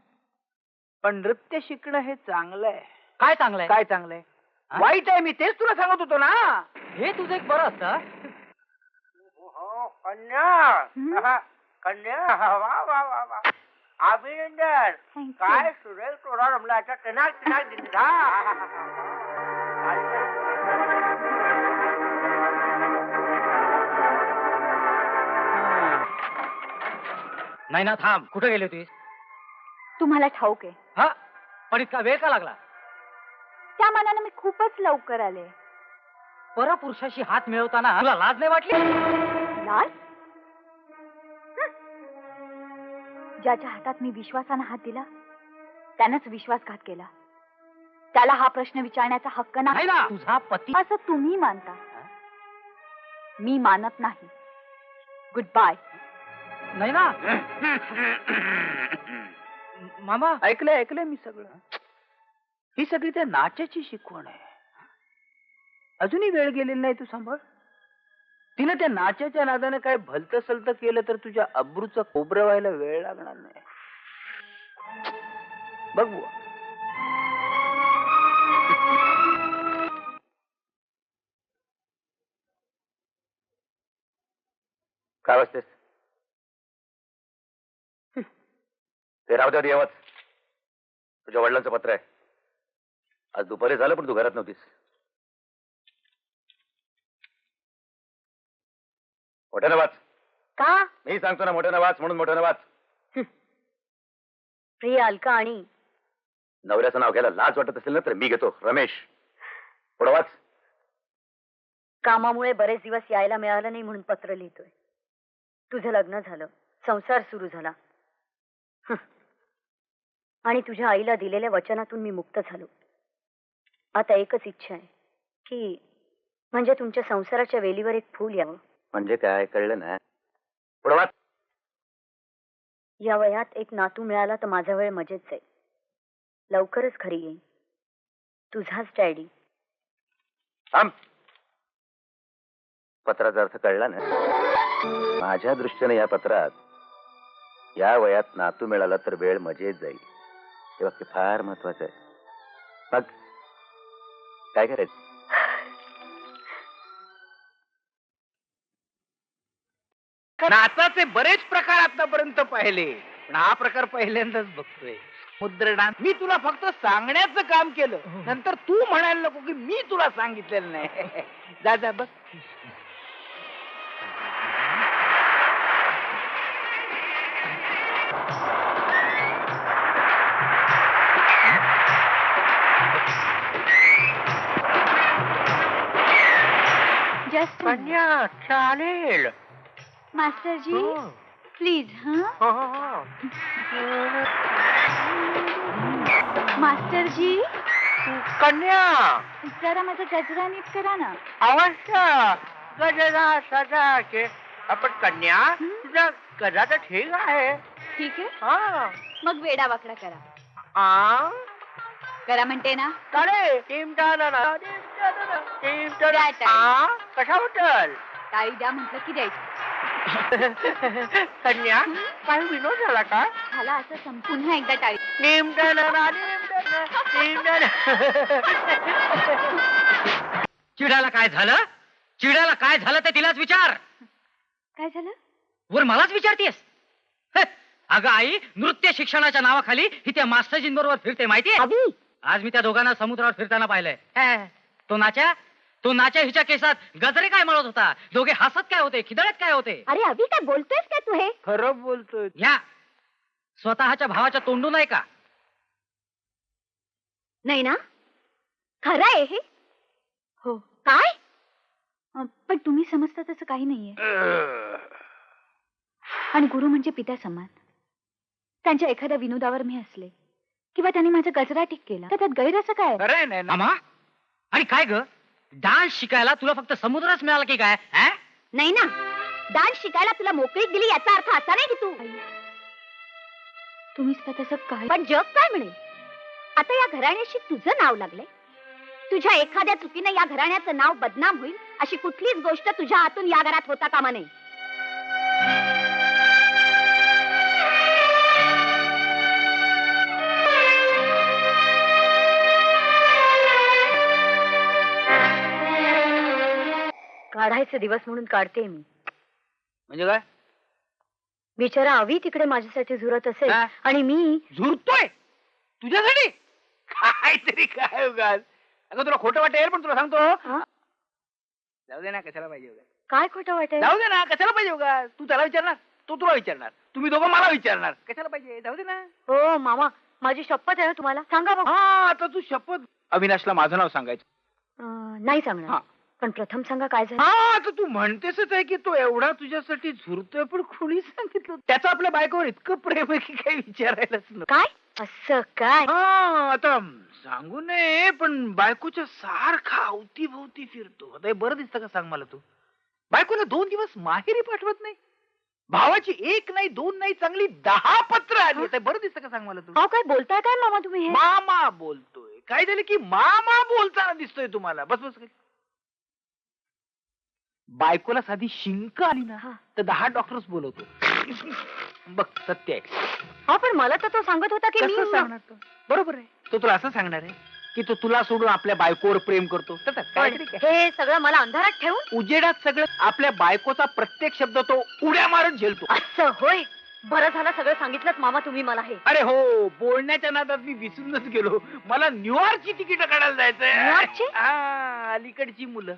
पण नृत्य शिकणं हे चांगलं आहे. काय चांगलंय? काय चांगलंय? वाईट आहे, मी तेच तुला सांगत होतो ना. हे तुझं एक बरं असतं. कन्या कन्या, वा वा वा वा, अभिनंदन. काय सुरेल तोडा रमला. टनाक टनाक दिली. नैना थांब, कुठे गेली होतीस? तुम्हाला ठाऊक आहे, हा, पण इतका वेळ का लागला? त्या मानाने मी खूपच लवकर आले. परपुरुषाशी हात मिळवताना तुला लाज नाही वाटली? लाल, ज्याच्या हातात मी विश्वासानं हात दिला त्यानंच विश्वासघात केला. त्याला हा प्रश्न विचारण्याचा हक्क नाही. ना तुझा पती असं तुम्ही मानता, मी मानत नाही. Good bye. नाही ना मामा. ऐकलंय मी सगळं. ही सगळी त्या नाचाची शिकवण आहे. अजूनही वेळ गेलेली नाही. तू सांभाळ. तिनं त्या नाचाच्या नादानं काय भलतं सलतं केलं तर तुझ्या अब्रूचं खोबरं व्हायला वेळ लागणार नाही. बघ बुवा. काय वाजतेस? ते राहू द्या देवच. तुझ्या वडिलांचं पत्र आहे. आज दुपारी झालं पण तू घरात नव्हतीस. मोठ्यानं वाच. का? मी सांगतो ना मोठ्यानं वाच म्हणून मोठ्यानं वाच. प्रिय अलका आणि नवऱ्याचं नाव घ्यायला लाज वाटत असेल ना तर मी घेतो. रमेश. पुढं वाच. कामामुळे बरेच दिवस यायला मिळालं नाही म्हणून पत्र लिहितोय. तुझं लग्न झालं, संसार सुरू झाला आणि तुझ्या आईला दिलेल्या वचनातून मी मुक्त झालो. आता एकच इच्छा आहे की म्हणजे तुमच्या संसाराच्या वेलीवर एक फूल यावं. म्हणजे काय कळलं ना? पुढं वाच. या वयात एक नातू मिळाला तर माझा वेळ मजेत जाईल. लवकरच घरी येईन. तुझाच डॅडी. थांब. पत्राचा अर्थ कळला ना? माझ्या दृष्टीने या पत्रात या वयात नातू मिळाला तर वेळ मजेत जाईल हे वाक्य फार महत्वाचं आहे. मग काय करायचं? नाचाचे बरेच प्रकार आतापर्यंत पाहिले, पण हा प्रकार पहिल्यांदाच बघतोय. मुद्रणात मी तुला फक्त सांगण्याचं काम केलं. नंतर तू म्हणायला नको की मी तुला सांगितलेलं नाही. जा जा बघ. कन्या चालेल. Master ji please. Master ji कन्या जरा माझा गजरा नीट करा ना. अवश्य. गजरा सजा के आपण कन्या तुझा गजा तर ठीक आहे. ठीक आहे, हा मग वेडा वाकडा करा. आ करा म्हणते ना. अरे द्या टाळी. कशा होटल टाळी द्या म्हटलं की द्यायची. कन्या काही विनोद झाला का? झाला असं पुन्हा एकदा टाळी. चिडायला काय झालं? चिडायला काय झालं ते तिलाच विचार. काय झालं? वर मलाच विचारतेस? अगं आई, नृत्य शिक्षणाच्या नावाखाली ही त्या मास्टरजींबरोबर फिरते माहितीये? अभि, आज मी त्या दोघांना समुद्रावर फिरताना पाहिलंय. तो नाच्या हिच्या केसात गजरे काय मळत होता. दोघे हसत काय होते, खिदळत काय होते. अरे अभि, काय बोलतोयस काय तू हे? खरं बोलतोय. ह्या स्वतःच्या भावाच्या तोंडून आहे का? नाही ना, खरं आहे हे. हो. काय? पण तुम्ही समजता तसं काही नाहीये. आणि गुरु म्हणजे पित्या समान. त्यांच्या एखाद्या विनोदावर मी हसले किंवा त्यांनी माझा गजरा टिक केला तर त्यात गैर असं काय? खरंय नाही मामा. आणि काय ग, डान्स शिकायला तुला फक्त समुद्रच मिळाला की काय? नाही ना, डान्स शिकायला तुला मोकळीक दिली याचा अर्थ असा नाही की तुम्हीच तर तसं काय. पण जग काय म्हणेल? आता या घराण्याशी तुझं नाव लागलंय. तुझ्या एखाद्या चुकीनं या घराण्याचं नाव बदनाम होईल अशी कुठलीच गोष्ट तुझ्या हातून या घरात होता कामा नये. काढायचे दिवस म्हणून काढते मी. म्हणजे काय? बिचारा अवी तिकडे माझ्यासाठी झुरत असेल आणि मी झुरतोय तुझ्यासाठी? काहीतरी काय उगाच. अगं तुला खोटं वाटेल पण तुला सांगतो. जाऊ दे ना, कशाला पाहिजे उगाच. काय खोटं वाटेल? जाऊ दे ना, कशाला पाहिजे उगाच. तू त्याला विचारणार, तो तुला विचारणार, तुम्ही दोघं मला विचारणार. कशाला पाहिजे? जाऊ दे ना. हो मामा, माझी शपथ आहे तुम्हाला. सांगा बघ. हा, आता तू शपथ. अविनाशला माझं नाव सांगायचं. नाही सांगणार. पण प्रथम सांगा काय झालं. हा, आता तू म्हणतेसच आहे की तो एवढा तुझ्यासाठी झुरतोय, पण कोणी सांगितलं? त्याचं आपल्या बायकोवर इतकं प्रेम आहे की काही विचारायलाच नको. काय असं काय? हा, आता सांगू नये पण बायकोच्या सारखा अवतीभोवती फिरतो. आता हे बरं दिसतं का सांग मला तू? बायकोला 2 दिवस माहेरी पाठवत नाही. भावाची 1 नाही 2 नाही चांगली 10 पत्र आली. आता बरं दिसतं का सांग मला तू? अहो काय बोलताय काय मामा तुम्ही हे? मामा बोलतोय. काय झालं की मामा बोलताना दिसतोय तुम्हाला? बस बस. बायकोला साधी शिंक आली ना तर 10 डॉक्टर्स बोलवतो. बघ सत्य आहे. हा, पण मला तर तो सांगत होता की मी सांगणार तो. बरोबर आहे. तो तुला असं सांगणार आहे की तो तुला सोडून आपल्या बायकोवर प्रेम करतो. हे सगळं मला अंधारात ठेवून उजेडात सगळं आपल्या बायकोचा प्रत्येक शब्द तो उड्या मारून झेलतो. असं होय. बरं झालं सगळं सांगितलंच मामा तुम्ही मला हे. अरे हो, बोलण्याच्या नादात मी विसरूनच गेलो. मला न्यूयॉर्कची तिकीट काढायला जायचंय. न्यूयॉर्कची? हा, अलीकडची मुलं.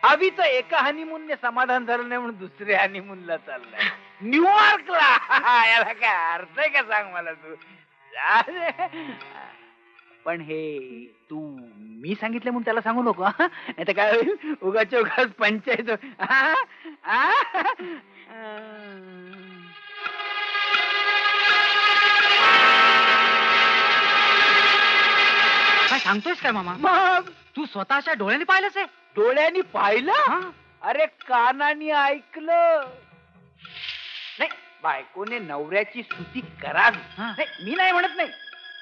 अभिचं एका हनीमूनने समाधान झालं नाही म्हणून दुसऱ्या हनीमूनला चाललाय न्यूयॉर्कला. याला काय अर्थ आहे का सांग मला तू? पण हे तू मी सांगितलं म्हणून त्याला सांगू नको. नाही तर काय होईल, उगाच्या उगाच पंचायत. काय सांगतोयस काय मामा? मग तू स्वतःच्या डोळ्यांनी पाहिलंच आहे? डोळ्यांनी पाहिलं? अरे कानाने ऐकलं. नाही, बायकोने नवऱ्याची स्तुती करावी. नाही, मी नाही म्हणत नाही.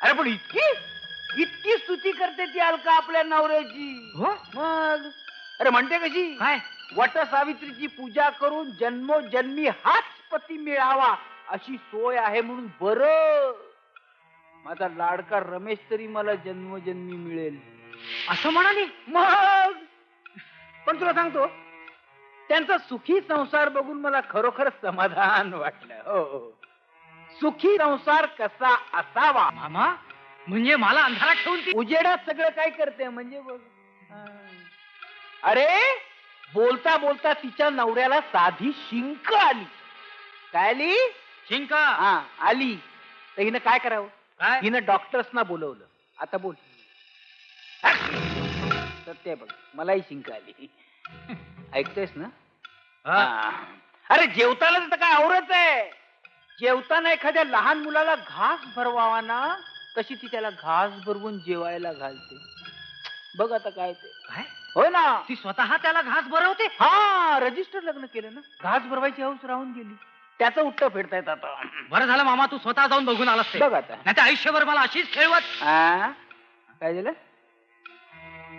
अरे पण इतकी स्तुती करते ती अलका आपल्या नवऱ्याची. मग अरे म्हणते कशी? काय? वट सावित्रीची पूजा करून जन्मोजन्मी हाच पती मिळावा अशी सोय आहे म्हणून बरं. माझा लाडका रमेश तरी मला जन्मोजन्मी मिळेल असं म्हणाली. मग पण तुला सांगतो, त्यांचा सुखी संसार बघून मला खरोखर समाधान वाटलं. हो, सुखी संसार कसा असावा मामा? म्हणजे मला अंधारात ठेवून ती उजेडात सगळं काय करते म्हणजे बघ. अरे बोलता बोलता तिच्या नवऱ्याला साधी शिंक आली. काय आली? शिंक. हा आली. तर हिनं काय करावं? हिनं डॉक्टर्सना बोलवलं. आता बोल. सत्य बघ, मलाही शिंक आली. ऐकतोयस ना? अरे जेवताना तर काय आवरत आहे. जेवताना एखाद्या लहान मुलाला घास भरवावा ना, तशी ती त्याला घास भरवून जेवायला घालते. बघ आता काय ते. काय? हो ना. ती स्वतः त्याला घास भरवते. हा, रजिस्टर लग्न केलं ना. घास भरवायची हौस राहून गेली. त्याचं उठतं फिरतायत आता. बरं झालं मामा तू स्वतः जाऊन बघून आलास ते. बघ आता. नाही तर आयुष्यभर मला अशीच खेळवत. आ? काय झालं?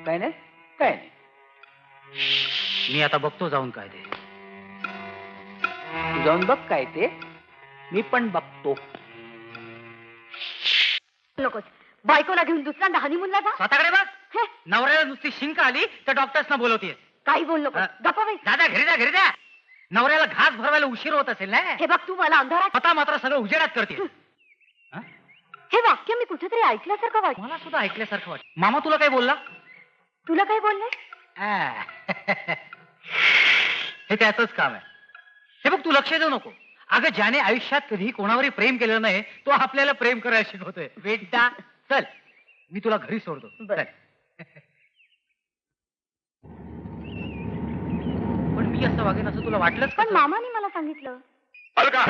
काय नाही, काय नाही. मी आता बघतो जाऊन काय ते. तू जाऊन बघ काय ते. मी पण बघतो. नकोच. बायकोला घेऊन दुसऱ्यांदा हनीमूनला जा. स्वतःकडे बघ. हे, नवऱ्याला नुसती शिंक आली तर डॉक्टर्सना बोलवते. काही बोल नको. हा. गप्पा बाई. दादा घरी जा घरी जा. नवऱ्याला घास भरवायला उशीर होत असेल ना. हे बघ तू मला अंधारात. स्वतः मात्र सगळं उजेडात करते. हे वाक्य मी कुठेतरी ऐकल्यासारखं वाटत. मला सुद्धा ऐकल्यासारखं वाटत. मामा तुला काय बोलला? तुला काय बोलले? हे त्याचंच काम आहे. हे बघ तू लक्ष देऊ नको. अगं ज्याने आयुष्यात कधी कोणावरही प्रेम केलं नाही तो आपल्याला प्रेम करायला शिकवतोय. बेटा चल मी तुला घरी सोडतो. बरं. चल. पण मी असं वागेन असं तुला वाटलंच पण कसं? मामाने मला सांगितलं. Alka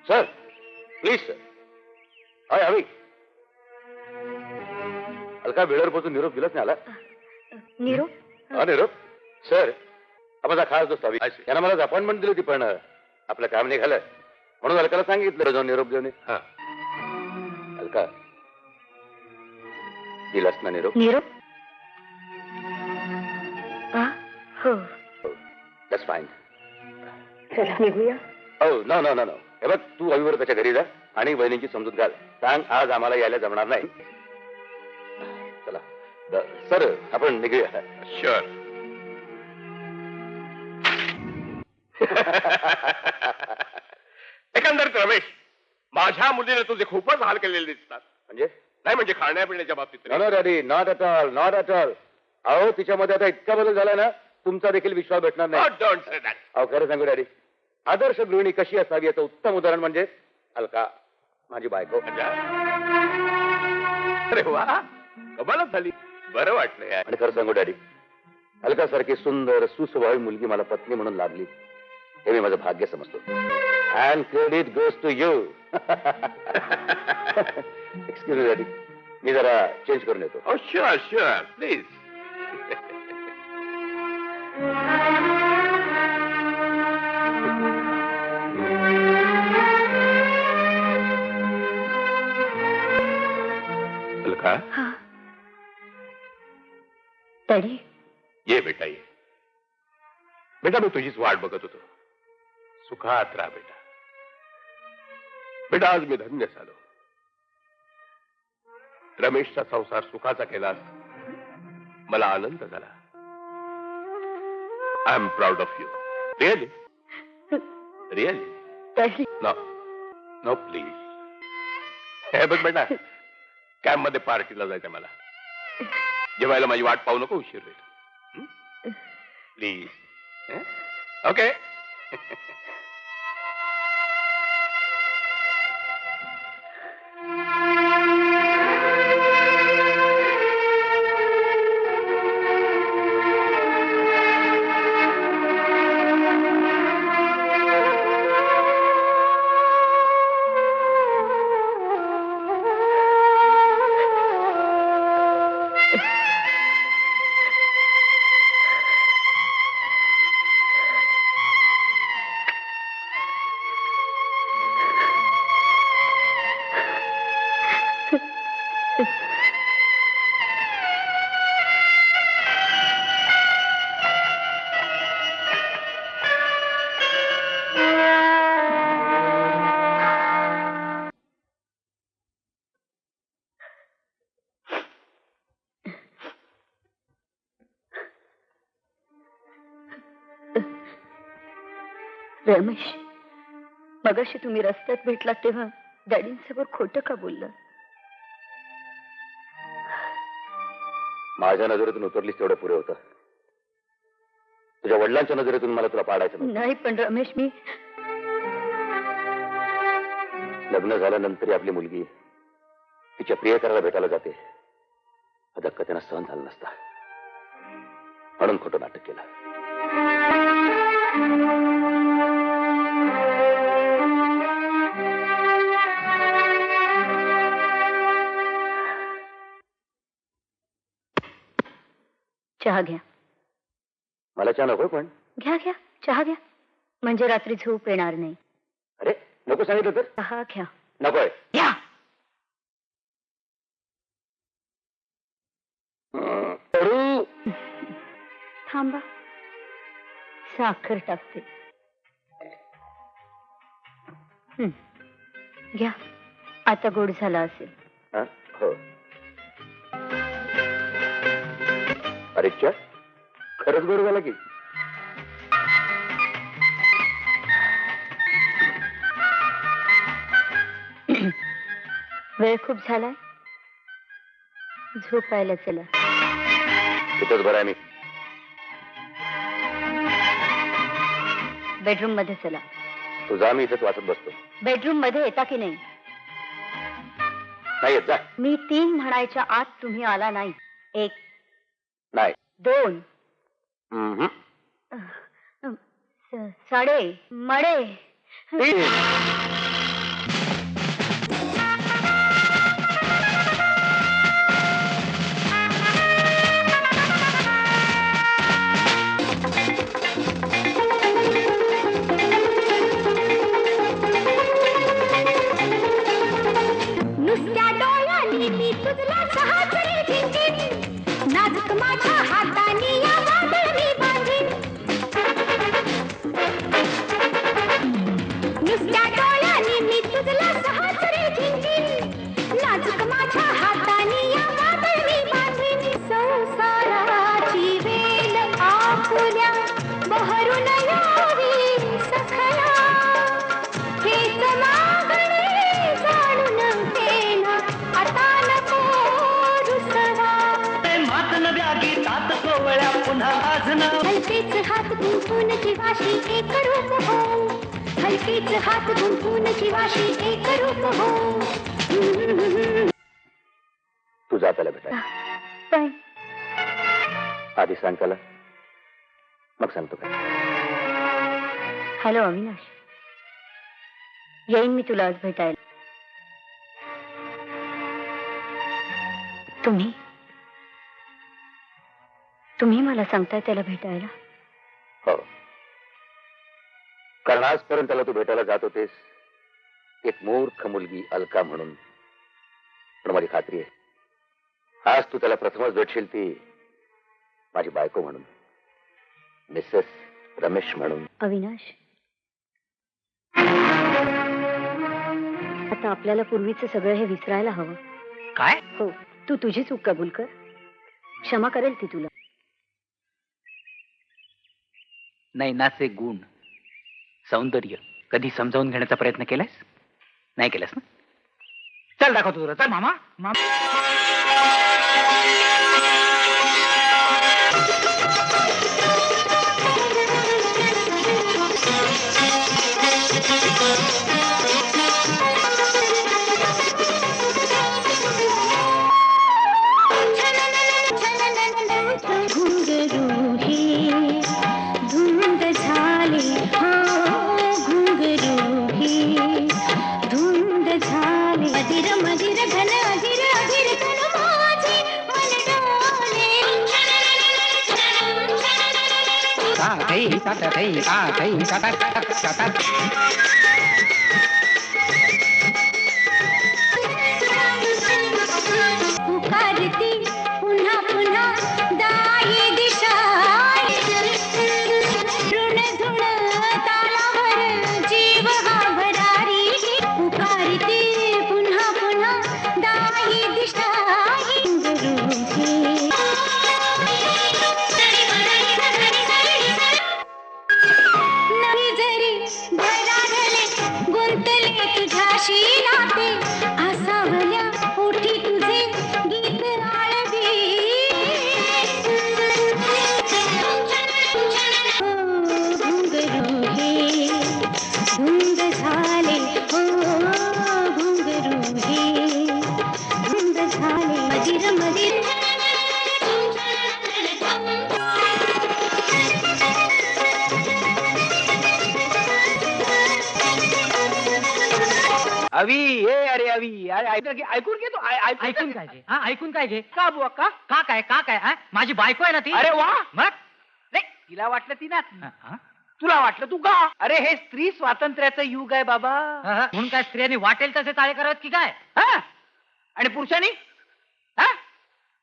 sir please sir. Hi हवी अलका वेळेवर पोहोचून निरोप दिलाच नाही आला. निरोप. हा निरोप सर हा माझा खास दोस्त हवी यांना मला अपॉइंटमेंट दिली होती पण आपलं काम निघालं म्हणून अलकाला सांगितलं जाऊन निरोप देऊन ये. अलका दिलास ना निरोप? निरोप. हो. That's fine. चला निघूया. हो नो नो नो नो. हे बघ तू रविवार त्याच्या घरी जा आणि बहिणींची समजूत घाल. सांग आज आम्हाला यायला जमणार नाही. चला सर आपण निघूया. शुअर. एकंदरीत रमेश माझ्या मुलीने तुझे खूपच हाल केलेले दिसतात. म्हणजे नाही म्हणजे खाण्यापिण्याच्या बाबतीत. Daddy not at all not at all. अहो तिच्यामध्ये आता इतका बदल झाला ना तुमचा देखील विश्वास भेटणार नाही. Don't say that. अहो खरं सांगू डॅडी आदर्श गृहिणी कशी असावी याचं उत्तम उदाहरण म्हणजे अलका माझी बायको. अरे वा कमालच झाली. बरं वाटलं. आणि खरं सांगू डॅडी अलका सारखी सुंदर सुस्वभावी मुलगी मला पत्नी म्हणून लाभली हे मी माझं भाग्य समजतो. And credit goes to you. Excuse me daddy मी जरा चेंज करून येतो. Sure sure please. Alka daddy. ये बेटा ये. बेटा मी तुझीच वाट बघत होतो. सुखात राहा बेटा. बेटा आज मी धन्य झालो. रमेशचा संसार सुखाचा केलास मला आनंद झाला. I am proud of you. Really really. No no please. हे बघ बेटा कॅम्प मध्ये पार्टीला जायचं मला. जेवायला माझी वाट पाहू नको उशीर होईल. प्लीज. ओके. रमेश मगाशी तुम्ही रस्त्यात भेटलात तेव्हा डॅडींसमोर खोटं का बोलला? माझ्या नजरेतून उतरलीस तेवढं पुरे होतं. तुझ्या वडिलांच्या नजरेतून मला तुला पाडायचं नव्हतं. नाही पण रमेश मी लग्न झाल्यानंतरही आपली मुलगी तिच्या प्रियकराला भेटायला जाते हा धक्का त्यांना सहन झाला नसता म्हणून खोटं नाटक केलं. चहा चहा घ्या. मला चहा नकोय पण. घ्या घ्या चहा घ्या, म्हणजे रात्री झोप येणार नाही. अरे नको सांगितलं तर. चहा घ्या. नकोय. घ्या. कडू. थांबा, साखर टाकते. घ्या, आता गोड झाला असेल. हा? हो. अरे च्या, खरंच गोड झाला की. वेळ खूप झालाय, झोपायला चला. तिथंच बरं आहे मी. बेडरूम मध्ये चला. तू जा, मी इथेच वाचत बसतो. बेडरूम मध्ये येता की नाही? नाही येत, जा. मी 3 म्हणायच्या आत तुम्ही आला नाही. 1 नाही. 2 हम्म. साडे मडे. नुसत्या डोळ्यांनी मी तुझला सहाचरी झिंजीन, नाजूक माझ्या हाताने या वादळी बांधीन. नुसत्या डोळ्यांनी मी तुझला सहाचरी झिंजीन, नाजूक माझ्या हाताने या वादळी बांधीन. संसाराची वेल आपुल्या बहरून यावी सखया, हेच मागणे जाणून घेणं आता नको रुसवा. मातन व्यागी तात कोवळ्या पुन्हा आजना. हलकेच हात गुंफून जीवाशी एक रूप हो, हलकेच हात गुंफून जीवाशी एक रूप हो. तू जा त्याला भेटायला. पण आधी सांग त्याला, मग सांगतो काय. हॅलो अविनाश, येईन मी तुला आज भेटायला. तुम्ही मला सांगताय त्याला भेटायला? हो, कारण आजपर्यंत त्याला तू भेटायला जात होतेस एक मूर्ख मुलगी अलका म्हणून. पण माझी खात्री आहे, आज तू त्याला प्रथमच भेटशील ती माझी बायको म्हणून, मिसेस रमेश म्हणून. अविनाश, आता आपल्याला पूर्वीचं सगळं हे विसरायला हवं. काय? हो, तू तुझी चूक कबूल कर. क्षमा करेल ती तुला. नैनाचे गुण, सौंदर्य कधी समजावून घेण्याचा प्रयत्न केलास? नाही केलास ना? चल दाखवतो तुला. चल मामा. धुंद झाली धुंद झाली. मदिर मदिर घन अधीर अधीर घन माझे मन डोले. पुकारती पुन्हा पुन्हा दाई दिशा. ऋण धुण तालावर जीव हा भरारी. पुकारती पुन्हा पुन्हा दाई दिशा. नाही जरी भरारले गुंतले तुझ्याशी नाते, आसावल्या ओठी तुझे गीत आळवी. घुंगरू हे धुंद झाले, हो घुंगरू हे धुंद झाले. मदिर मदिर अवी ए अरे अवी अरे ऐकून घे तू ऐकून काय घे? हा ऐकून काय घे? का बुवा का का काय हा? माझी बायको आहे ना ती. अरे वा मग नाही तिला वाटलं ती ना हा? तुला वाटलं तू का अरे हे स्त्री स्वातंत्र्याचं युग आहे बाबा म्हणून काय स्त्रियांनी वाटेल तसे चाळे करावेत की काय? हा आणि पुरुषांनी हा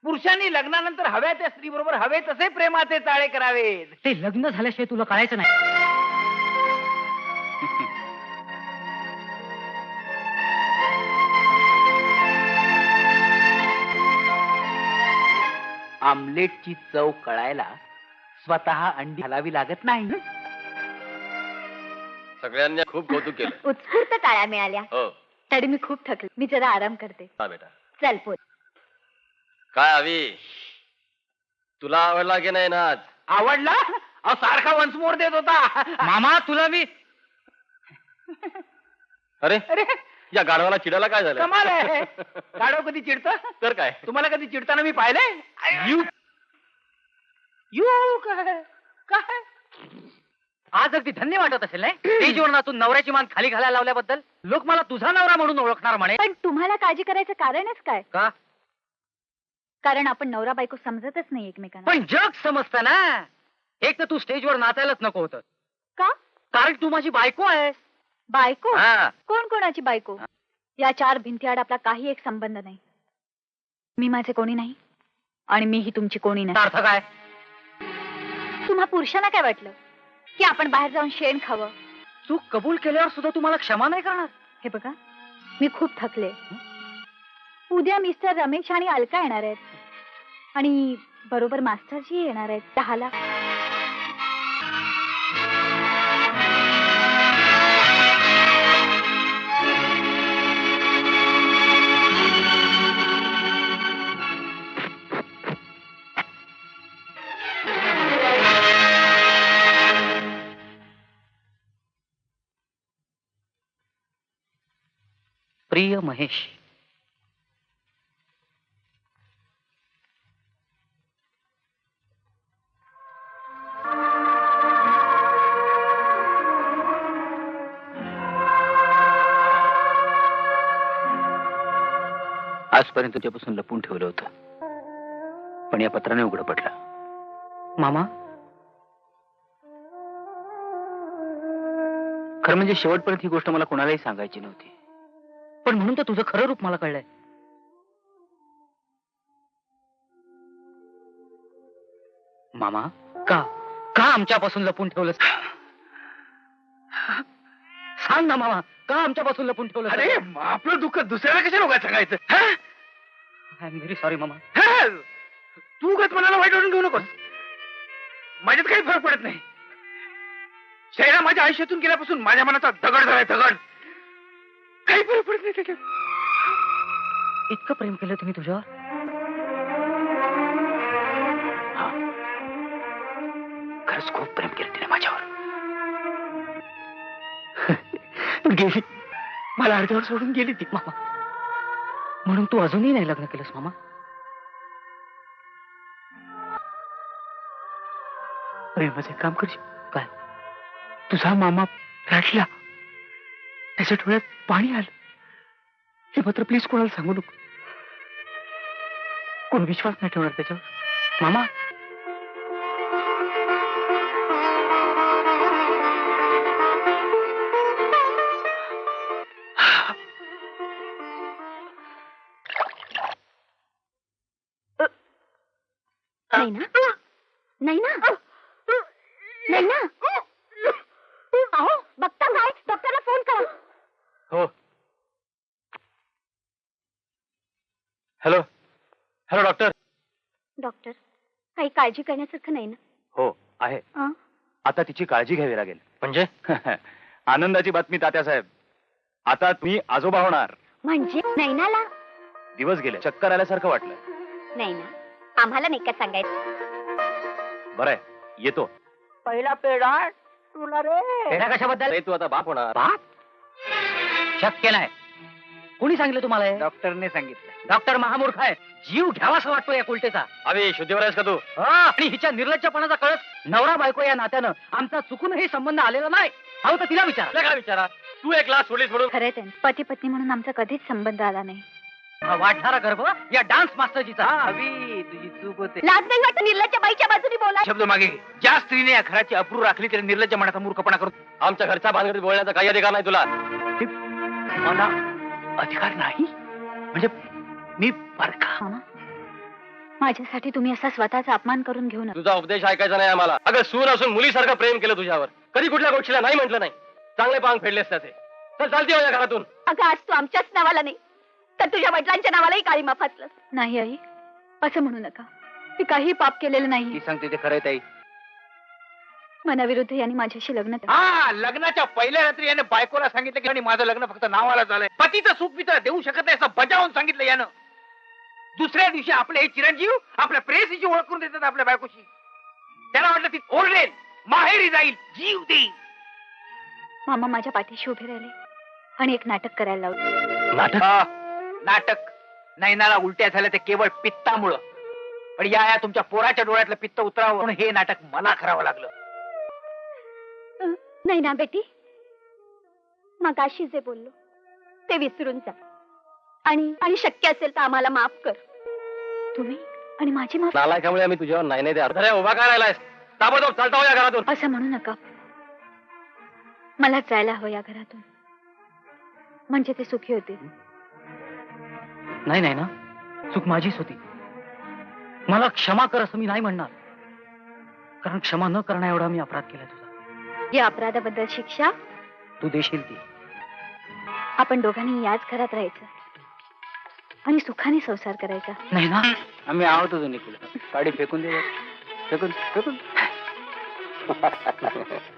पुरुषांनी लग्नानंतर हव्या त्या स्त्री बरोबर हवे तसे प्रेमाचे चाळे करावेत. ते लग्न झाल्याशिवाय तुला कळायचं नाही. आमलेटची चव कळायला स्वतः अंडी घालावी लागत नाही. सगळ्यांनी खूप कौतुक केलं. उत्स्फूर्त टाळ्या मिळाल्या. हो तरी मी खूप थकले. मी जरा आराम करते. हा बेटा. चल पोर. काय हवी तुला आवडला की नाही नाच? आवडला अहो सारखा वंशमोर देत होता. मामा तुला मी अरे अरे या गाढवाला चिडायला काय झालं? कमाल आहे. गाढव कधी चिडतं? तर काय तुम्हाला कधी चिडताना मी पाहिलंय? यू काय आज अगदी धन्य वाटत असेल नाही स्टेजवर नाचून नवऱ्याची मान खाली घालायला लावल्याबद्दल. लोक मला तुझा नवरा म्हणून ओळखणार म्हणे. पण तुम्हाला काळजी करायचं कारणच काय? का? कारण आपण नवरा बायको समजतच नाही एकमेकांना. पण जग समजतं ना. एक तर तू स्टेजवर नाचायलाच नको होतं. का? कारण तू माझी बायको आहेस. बायको? हा. कोण कोणाची बायको? या चार भिंतीआड आपला काही एक संबंध नाही. मी माझे कोणी नाही आणि मीही तुमची कोणी नाही. अर्थ काय? तुम्हा पुरुषांना काय वाटलं की आपण बाहेर जाऊन शेण खावं? तू कबूल केल्यावर सुद्धा तुम्हाला क्षमा नाही करणार. हे बघा मी खूप थकले. उद्या मिस्टर रमेश आणि अलका येणार आहेत आणि बरोबर मास्टरजी येणार आहेत 10ला. प्रिय महेश, आजपर्यंत तुझ्यापासून लपून ठेवलं होतं पण या पत्राने उघडं पडलं. मामा खरं म्हणजे शेवटपर्यंत ही गोष्ट मला कोणालाही सांगायची नव्हती. पण म्हणून तर तुझं खरं रूप मला कळलंय. मामा का का आमच्यापासून लपून ठेवलंस? सांग ना मामा, का आमच्यापासून लपून ठेवलं? अरे आपलं दुःख दुसऱ्याला कशाला उगाच सांगायचं? आय एम व्हेरी सॉरी मामा. तू उगाच मनाला वाईट वाटून घेऊ नकोस. माझ्यात काही फरक पडत नाही. शैला माझ्या आयुष्यातून गेल्यापासून माझ्या मनाचा दगड झालाय दगड. काही फरक पडत नाही त्याच्यात. इतकं प्रेम केलं तुम्ही तुझ्यावर? खरंच खूप प्रेम केलं तिने माझ्यावर. गेली मला अर्ध्यावर सोडून गेली ती. मामा म्हणून तू अजूनही नाही लग्न केलंस मामा? प्रेमाचं एक काम करशील काय? तुझा मामा रडला, त्याच्या डोळ्यात पाणी आलं. हे मात्र प्लीज कोणाला सांगू नको. कोण विश्वास नाही ठेवणार त्याच्यावर. मामा नाही ना? नाही ना? नाही ना? अहो बघता काय? डॉक्टरला फोन करा. हो. Hello hello doctor. डॉक्टर काही काळजी करण्यासारखं नाही ना? हो आहे. अं? आता तिची काळजी घ्यावी लागेल. म्हणजे आनंदाची बातमी तात्यासाहेब, आता तुम्ही आजोबा होणार. म्हणजे नैनाला? दिवस गेले, चक्कर आल्यासारखं वाटलं. नाही ना, आम्हाला नाही का सांगायचं? बरं आहे, येतो. पहिला पेढा तुला रे. पेढा कशाबद्दल? अरे, तू आता बाप होणार. बाप? शक्य नाही. कोणी सांगितलं तुम्हाला हे? डॉक्टरने सांगितलं. डॉक्टर महामूर्ख आहे. जीव घ्यावासा वाटतो या कुलटेचा. अभि शुद्धीवर आहेस का तू? आणि हिच्या निर्लज्जपणाचा कळस नवरा बायको या नात्यानं आमचा चुकूनही संबंध आलेला नाही. अहो तर तिला विचारा. काय विचारा? तू एक क्लास सोडलीस म्हणून. खरंय ते पती पत्नी म्हणून आमचा कधीच संबंध आला नाही. हा वाढणारा गर्भ या डान्स मास्टरजीचा. हवी तुझी चूक होते. लाज नाही वाटत निर्लज्ज बाईच्या बाजूने बोला. शब्द मागे ज्या स्त्रीने या घराची अप्रू राखली त्याला निर्लज्ज मनाचा मूर्खपणा करून आमच्या घरच्या भानगडीत बोलण्याचा काही अधिकार नाही तुला. मला अधिकार नाही म्हणजे मी परका. मामा, माझ्यासाठी तुम्ही असा स्वतःचा अपमान करून घेऊ नका. तुझा उपदेश ऐकायचा नाही आम्हाला. अगं सून असून मुलीसारखं प्रेम केलं तुझ्यावर. कधी कुठल्या गोष्टीला नाही म्हटलं नाही. चांगले पांग फेडलेस त्याचे. चल चालते माझ्या घरातून. अगं आज तू आमच्याच नावाला नाही तर तुझ्या वडिलांच्या नावालाही काळीमा फासलं. नाही आई, असं म्हणू नका. मी काही पाप केलेलं नाही. ती सांगते ते खरंय ताई. मनाविरुद्ध यांनी माझ्याशी लग्न केलं. हा लग्नाच्या पहिल्या रात्री याने बायकोला सांगितलं की आणि माझं लग्न फक्त नावाला झालंय. पतीचं सुख मी तर देऊ शकत नाही असं बजावून सांगितलं यानं. दुसऱ्या दिवशी आपले हे चिरंजीव आपल्या प्रेयसीची ओळख करून देतात आपल्या बायकोशी. त्याला वाटलं ती ओरडेल, माहेरी जाईल, जीव देईल. मामा माझ्या पाठीशी उभे राहिले आणि एक नाटक करायला लावलं. नाटक नैनाला उलट्या झाल्या ते केवळ पित्तामुळं. पण या तुमच्या पोराच्या डोळ्यातलं पित्त उतरावं म्हणून हे नाटक मला करावं लागलं. नाही ना बेटी, मगाशी जे बोललो ते विसरून जा आणि शक्य असेल तर आम्हाला माफ कर. तुम्ही आणि माझी माफ. नालायकामुळे आम्ही तुझ्यावर नाही नाही द्या. उभा करायलायस ताबडतोब चालता हो या घरातून. असं म्हणू नका. मला जायला हवं या घरातून, म्हणजे ते सुखी होते. नाही नाही ना, चूक माझीच होती. मला क्षमा कर असं मी नाही म्हणणार, कारण क्षमा न करण्या एवढा मी अपराध केला तुझा. या अपराधाबद्दल शिक्षा तू देशील ती. आपण दोघांनी याच घरात राहायचं आणि सुखाने संसार करायचा. नाही ना, आम्ही आहोत दोन्ही तुला. गाडी फेकून दे, फेकून फेकून.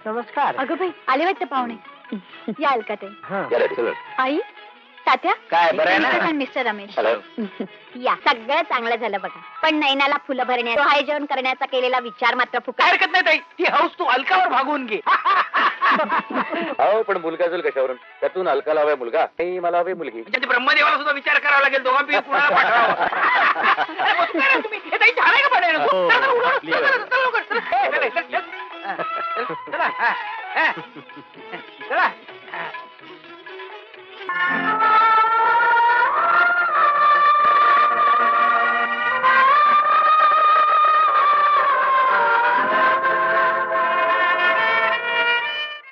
नमस्कार. अगं बाई, आले वाटतं पाहुणे. या अलकाताई. आई, तात्या. काय बरं आहे ना? मिस्टर रमेश. या. सगळं चांगलं झालं बघा, पण नैनाला फुलं भरण्या आयोजन करण्याचा केलेला विचार मात्र काय हरकत नाही ताई. ती हौस तू अलकावर भागवून घे. हो पण मुलगा असेल कशावरून? त्यातून अलकाला हवाय मुलगा, नाही मला हवी मुलगी. म्हणजे ते ब्रह्मदेवाला सुद्धा विचार करावा लागेल. दोघांपैकी कुणाला पाठवावं. तुम्ही हे ताई झालंय का पडेल? चला.